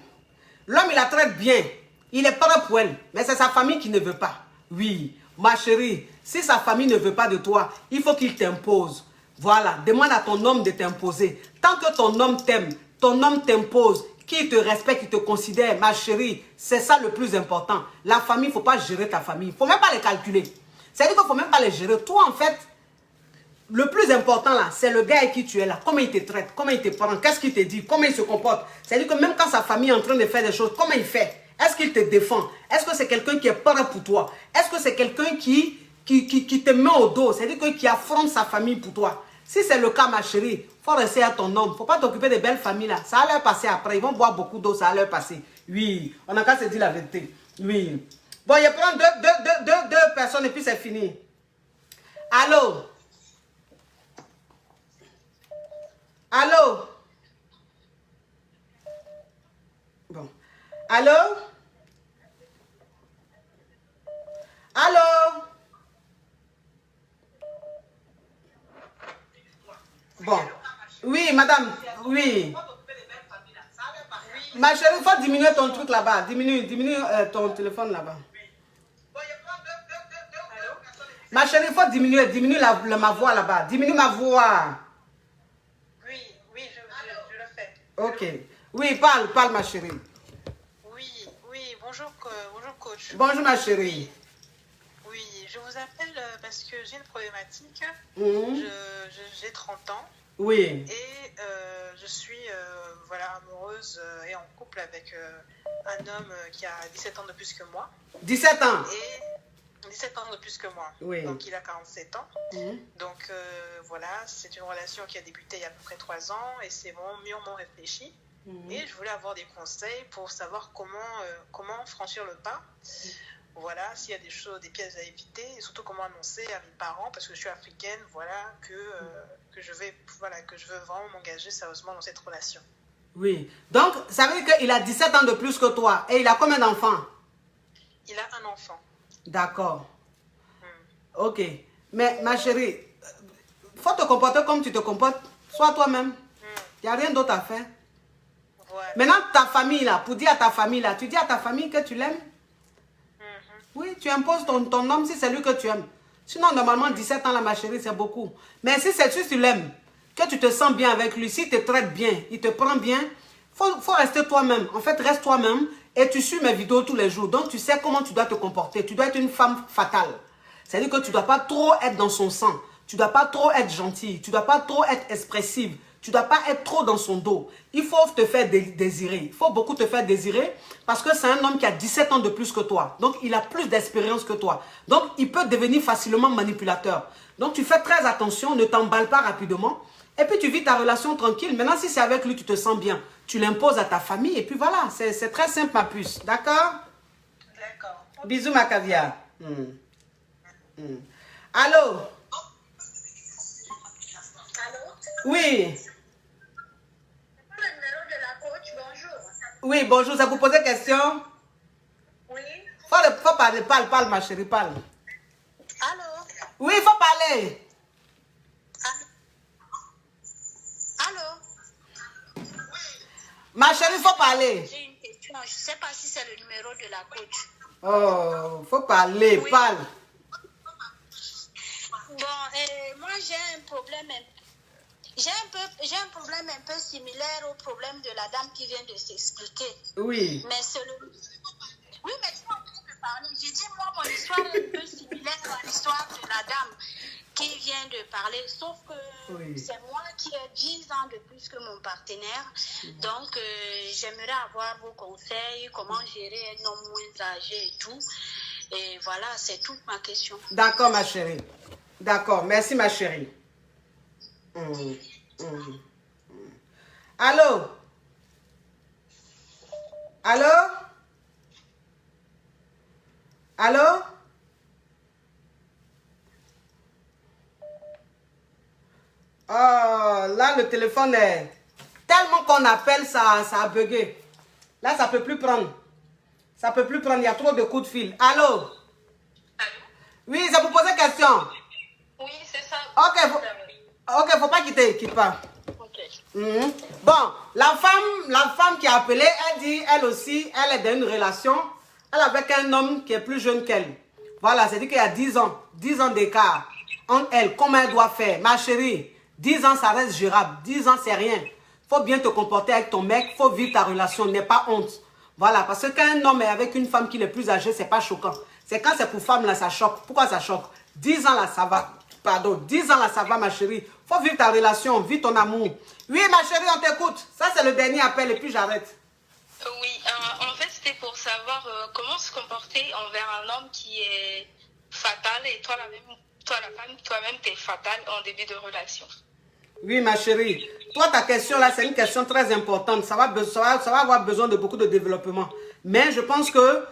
A: L'homme, il la traite bien. Il est prêt pour elle. Mais c'est sa famille qui ne veut pas. Oui, ma chérie, si sa famille ne veut pas de toi, il faut qu'il t'impose. Voilà, demande à ton homme de t'imposer. Tant que ton homme t'aime, ton homme t'impose, qu'il te respecte, qu'il te considère, ma chérie, c'est ça le plus important. La famille, il ne faut pas gérer ta famille. Il ne faut même pas les calculer. C'est-à-dire qu'il ne faut même pas les gérer. Toi, en fait, le plus important là, c'est le gars avec qui tu es là. Comment il te traite, comment il te prend, qu'est-ce qu'il te dit, comment il se comporte. C'est-à-dire que même quand sa famille est en train de faire des choses, comment il fait? Est-ce qu'il te défend? Est-ce que c'est quelqu'un qui est prêt pour toi? Est-ce que c'est quelqu'un qui te met au dos? C'est-à-dire qui affronte sa famille pour toi? Si c'est le cas, ma chérie, il faut rester à ton homme. Il ne faut pas t'occuper des belles familles là. Ça va leur passer après. Ils vont boire beaucoup d'eau, ça va leur passer. Oui, on n'a qu'à se dire la vérité. Oui. Bon, je prends deux personnes et puis c'est fini. Allô? Allô? Bon. Allô? Allô? Bon. Oui, madame. Oui. Ma chérie, il faut diminuer ton truc là-bas. Diminue ton téléphone là-bas. Ma chérie, il faut diminuer ma voix là-bas. Diminue ma voix.
J: Oui, je le fais.
A: Ok. Oui, parle ma chérie.
J: Oui, bonjour coach.
A: Bonjour ma chérie.
J: Oui, je vous appelle parce que j'ai une problématique. J'ai 30 ans.
A: Oui.
J: Et je suis amoureuse et en couple avec un homme qui a 17 ans de plus que moi.
A: 17 ans.
J: Et 17 ans de plus que moi.
A: Oui.
J: Donc il a 47 ans. Donc voilà, c'est une relation qui a débuté il y a à peu près 3 ans et c'est vraiment mûrement réfléchi. Et je voulais avoir des conseils pour savoir comment franchir le pas. Voilà, s'il y a des pièges à éviter et surtout comment annoncer à mes parents parce que je suis africaine, voilà, que je veux vraiment m'engager sérieusement dans cette relation.
A: Oui. Donc, ça veut dire qu'il a 17 ans de plus que toi. Et il a combien d'enfants?
J: Il a un enfant.
A: D'accord. Ok. Mais ma chérie, il faut te comporter comme tu te comportes. Sois toi-même. Il n'y a rien d'autre à faire.
J: Voilà.
A: Maintenant, ta famille là, pour dire à ta famille là, tu dis à ta famille que tu l'aimes. Oui, tu imposes ton homme si c'est lui que tu aimes. Sinon, normalement, 17 ans là, ma chérie, c'est beaucoup. Mais si tu l'aimes, que tu te sens bien avec lui, s'il te traite bien, il te prend bien, faut rester toi-même. En fait, reste toi-même et tu suis mes vidéos tous les jours. Donc, tu sais comment tu dois te comporter. Tu dois être une femme fatale. C'est-à-dire que tu ne dois pas trop être dans son sang. Tu ne dois pas trop être gentille. Tu ne dois pas trop être expressive. Tu ne dois pas être trop dans son dos. Il faut te faire désirer. Il faut beaucoup te faire désirer parce que c'est un homme qui a 17 ans de plus que toi. Donc, il a plus d'expérience que toi. Donc, il peut devenir facilement manipulateur. Donc, tu fais très attention, ne t'emballe pas rapidement. Et puis, tu vis ta relation tranquille. Maintenant, si c'est avec lui, tu te sens bien. Tu l'imposes à ta famille. Et puis, voilà, c'est très simple, ma puce. D'accord?
J: D'accord.
A: Bisous, ma caviar. Allô?
H: Allô?
A: Oui.
H: Le numéro de la coach, bonjour.
A: Oui, bonjour, ça vous poser question?
B: Oui.
A: Faut parler, parle, ma chérie, parle.
B: Allô?
A: Oui, il faut parler.
B: Allô?
A: Ma chérie, il faut parler.
B: J'ai une question. Je ne sais pas si c'est le numéro de la coach.
A: Oh, faut parler,
B: Oui.
A: parle.
B: Bon, moi j'ai un problème. J'ai un problème un peu similaire au problème de la dame qui vient de s'expliquer.
A: Oui.
B: Mais c'est le... Oui, mais tu es en train de parler. J'ai dit, moi, mon histoire est un peu similaire à l'histoire de la dame qui vient de parler. Sauf que
A: Oui.
B: c'est moi qui ai 10 ans de plus que mon partenaire. Donc, j'aimerais avoir vos conseils, comment gérer un homme moins âgé et tout. Et voilà, c'est toute ma question.
A: D'accord, ma chérie. D'accord, merci, ma chérie. Allô? Allô? Allô? Oh, là, le téléphone est... Tellement qu'on appelle, ça a bugué. Là, ça ne peut plus prendre. Ça ne peut plus prendre, il y a trop de coups de fil. Allô?
D: Allô?
A: Oui, ça vous posait question.
D: Oui, c'est ça.
A: Ok, faut pas quitter, quitte pas.
D: Ok.
A: Bon, la femme qui a appelé, elle dit, elle aussi, elle est dans une relation, elle est avec un homme qui est plus jeune qu'elle. Voilà, c'est-à-dire qu'il y a 10 ans d'écart entre elle. Comment elle doit faire? Ma chérie, 10 ans, ça reste gérable. 10 ans, c'est rien. Faut bien te comporter avec ton mec, faut vivre ta relation, n'aie pas honte. Voilà, parce que quand un homme est avec une femme qui est plus âgée, c'est pas choquant. C'est quand c'est pour femme, là, ça choque. Pourquoi ça choque? 10 ans, là, ça va. Pardon, 10 ans, là, ça va, ma chérie. Faut vivre ta relation, vivre ton amour. Oui, ma chérie, on t'écoute. Ça, c'est le dernier appel et puis j'arrête.
E: Oui, en fait, c'était pour savoir comment se comporter envers un homme qui est fatal et toi, la femme, toi-même, t'es fatale en début de relation.
A: Oui, ma chérie. Toi, ta question là, c'est une question très importante. Ça va avoir besoin de beaucoup de développement. Mais je pense que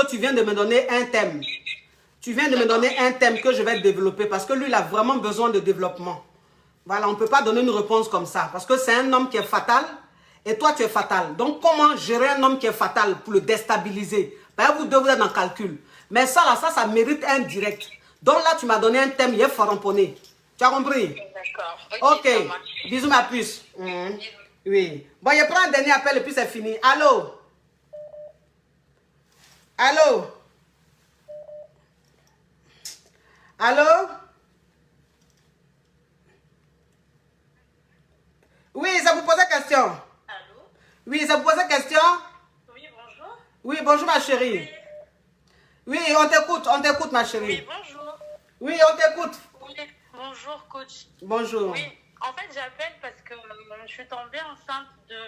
A: tu viens de me donner un thème. Tu viens de me donner un thème que je vais développer parce que lui, il a vraiment besoin de développement. Voilà, on ne peut pas donner une réponse comme ça parce que c'est un homme qui est fatal et toi, tu es fatal. Donc, comment gérer un homme qui est fatal pour le déstabiliser? Ben, vous deux, vous êtes dans le calcul. Mais ça, là, ça mérite un direct. Donc là, tu m'as donné un thème, il est faramponné. Tu as compris?
E: D'accord.
A: Ok. Bisous, ma puce. Oui. Bon, je prends un dernier appel et puis c'est fini. Allô? Allô? Allô? Oui, ça vous posait question?
E: Allô?
A: Oui, ça vous posait question?
E: Oui, bonjour.
A: Oui, bonjour ma chérie. Oui, on t'écoute ma chérie.
E: Oui, bonjour.
A: Oui, on t'écoute.
E: Oui, bonjour, coach.
A: Bonjour.
E: Oui, en fait, j'appelle parce que je suis tombée enceinte de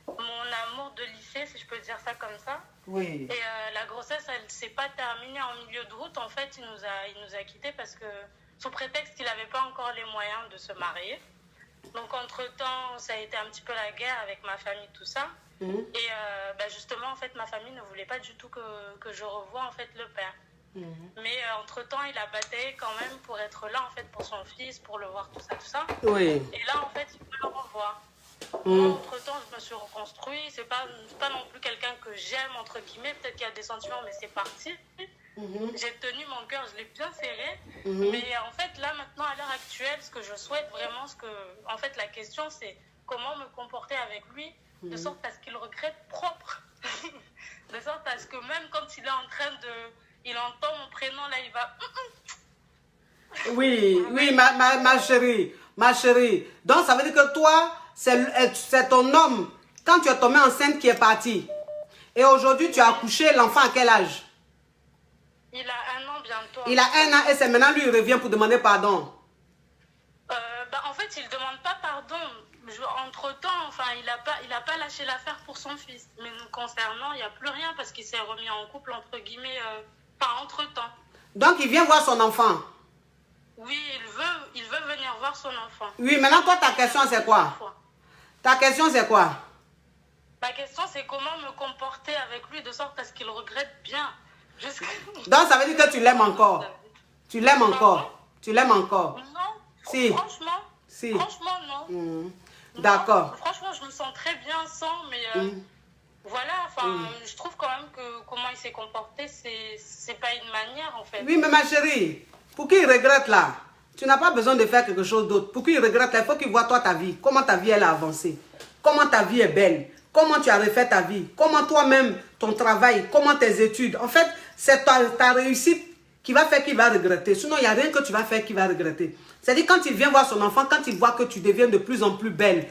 E: mon amour de lycée, si je peux dire ça comme ça.
A: Oui.
E: Et la grossesse, elle ne s'est pas terminée en milieu de route. En fait, il nous a quittés parce que, sous prétexte qu'il n'avait pas encore les moyens de se marier. Donc, entre-temps, ça a été un petit peu la guerre avec ma famille, tout ça. Et justement, en fait, ma famille ne voulait pas du tout que je revoie, en fait, le père. Mais entre-temps, il a bataillé quand même pour être là, en fait, pour son fils, pour le voir, tout ça.
A: Oui.
E: Et là, en fait, il veut le revoir. Moi, entre-temps, je me suis reconstruit. C'est pas non plus quelqu'un que j'aime, entre guillemets. Peut-être qu'il y a des sentiments, mais c'est parti. J'ai tenu mon cœur, je l'ai bien serré. Mais en fait, là, maintenant, à l'heure actuelle, ce que je souhaite vraiment, en fait, la question, c'est comment me comporter avec lui, de sorte à ce qu'il regrette propre. De sorte à ce que même quand il est en train de... Il entend mon prénom, là, il va...
A: Oui, ma chérie. Donc, ça veut dire que toi, c'est ton homme, quand tu es tombée enceinte, qui est parti. Et aujourd'hui, tu as accouché, l'enfant à quel âge?
E: Il a 1 an bientôt.
A: Il a 1 an et c'est maintenant lui, il revient pour demander pardon.
E: En fait, il ne demande pas pardon. Entre-temps, enfin, il a pas lâché l'affaire pour son fils. Mais nous concernant, il n'y a plus rien parce qu'il s'est remis en couple, entre guillemets, pas entre-temps.
A: Donc, il vient voir son enfant?
E: Oui, il veut venir voir son enfant.
A: Oui, maintenant, toi, ta question, c'est quoi? Ta question, c'est quoi?
E: Ma question, c'est comment me comporter avec lui de sorte à ce qu'il regrette bien.
A: Donc, ça veut dire que tu l'aimes encore? Tu l'aimes encore? Tu l'aimes encore?
E: Non,
A: si.
E: Franchement, non.
A: D'accord.
E: Franchement, je me sens très bien sans, mais Voilà, enfin, je trouve quand même que comment il s'est comporté, c'est pas une manière, en fait.
A: Oui, mais ma chérie, pour qu'il regrette là, tu n'as pas besoin de faire quelque chose d'autre. Pour qu'il regrette là, il faut qu'il voit toi ta vie. Comment ta vie elle a avancé. Comment ta vie est belle. Comment tu as refait ta vie. Comment toi-même, ton travail, comment tes études. En fait, c'est ta réussite qui va faire qu'il va regretter. Sinon, il n'y a rien que tu vas faire qui va regretter. C'est-à-dire quand il vient voir son enfant, quand il voit que tu deviens de plus en plus belle,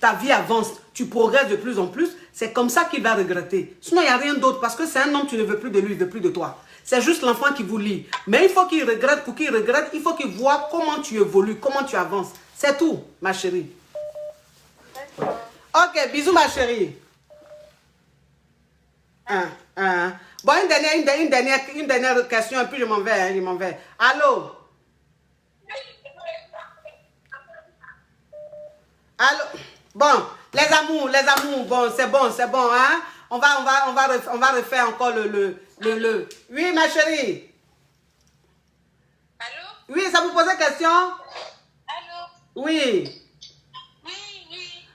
A: ta vie avance, tu progresses de plus en plus, c'est comme ça qu'il va regretter. Sinon, il n'y a rien d'autre parce que c'est un homme, tu ne veux plus de lui, il ne veut plus de toi. C'est juste l'enfant qui vous lie. Mais il faut qu'il regrette. Pour qu'il regrette, il faut qu'il voit comment tu évolues, comment tu avances. C'est tout, ma chérie. Ok, bisous, ma chérie. Bon, une dernière question, et puis je m'en vais. Allô? Allô? Bon, les amours, bon, c'est bon, hein? On va refaire encore le. Oui, ma chérie.
H: Allô?
A: Oui, ça vous posait question?
H: Allô?
A: Oui.
H: Oui.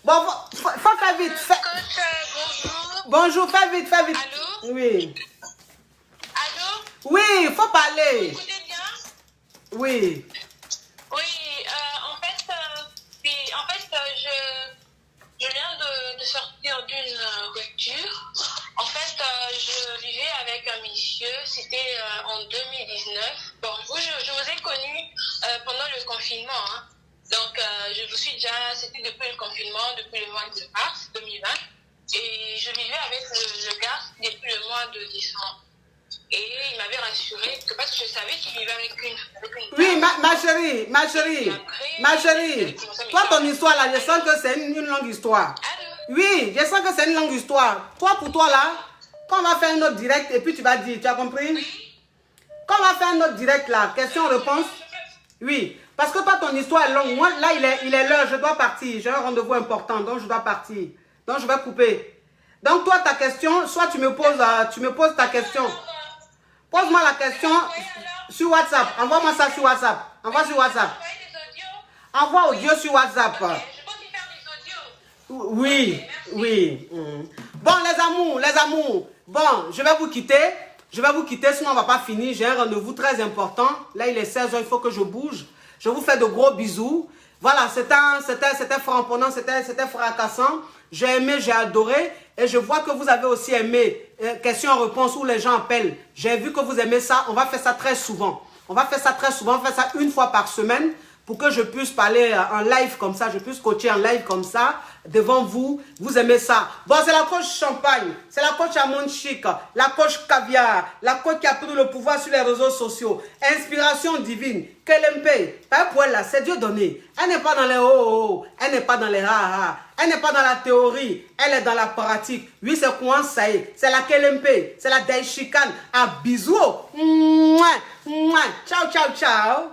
A: Bon, faut faire vite.
H: Bonjour.
A: Bonjour, fais vite.
H: Allô?
A: Oui.
H: Allô?
A: Oui, il faut parler.
H: Vous écoutez bien?
A: Oui.
H: Oui, je viens de sortir d'une rupture. En fait, je vivais avec un monsieur, c'était en 2019. Bon, je vous ai connu pendant le confinement. Hein. Donc, je vous suis déjà, c'était depuis le confinement, depuis le mois de mars 2020. Et je vivais avec le gars depuis le mois de décembre. Et il m'avait rassuré que parce que je savais qu'il vivait avec une
A: oui, ma chérie. Toi, ton histoire là, je sens que c'est une longue histoire. Oui, je sens que c'est une longue histoire. Toi, pour toi là, quand on va faire un autre direct et puis tu vas dire, tu as compris? Oui. Quand on va faire un autre direct là, question-réponse. Oui, parce que toi, ton histoire est longue. Moi, là, il est l'heure, je dois partir. J'ai un rendez-vous important, donc je dois partir. Donc, je vais couper. Donc, toi, ta question, soit tu me poses ta question. Pose-moi la question sur WhatsApp. Envoie-moi ça sur WhatsApp. Envoie sur WhatsApp. Envoie audio sur WhatsApp. Oui. Bon, les amours. Bon, je vais vous quitter, sinon on ne va pas finir. J'ai un rendez-vous très important. Là, il est 16 h, il faut que je bouge. Je vous fais de gros bisous. Voilà, c'était frappant, c'était fracassant. J'ai aimé, j'ai adoré. Et je vois que vous avez aussi aimé questions-réponses où les gens appellent. J'ai vu que vous aimez ça. On va faire ça très souvent. On va faire ça une fois par semaine pour que je puisse parler en live comme ça. Je puisse coacher en live comme ça devant vous. Vous aimez ça. Bon, c'est la coach champagne. C'est la coach à monde chic. La coach caviar. La coach qui a pris le pouvoir sur les réseaux sociaux. Inspiration divine. Kelempe. Pas pour elle là. C'est Dieu donné. Elle n'est pas dans les oh. Elle n'est pas dans les ha. Elle n'est pas dans la théorie, elle est dans la pratique. Oui, c'est quoi ça y est? C'est la Kelempe, c'est la Daishikan. Ah, bisous. Ciao.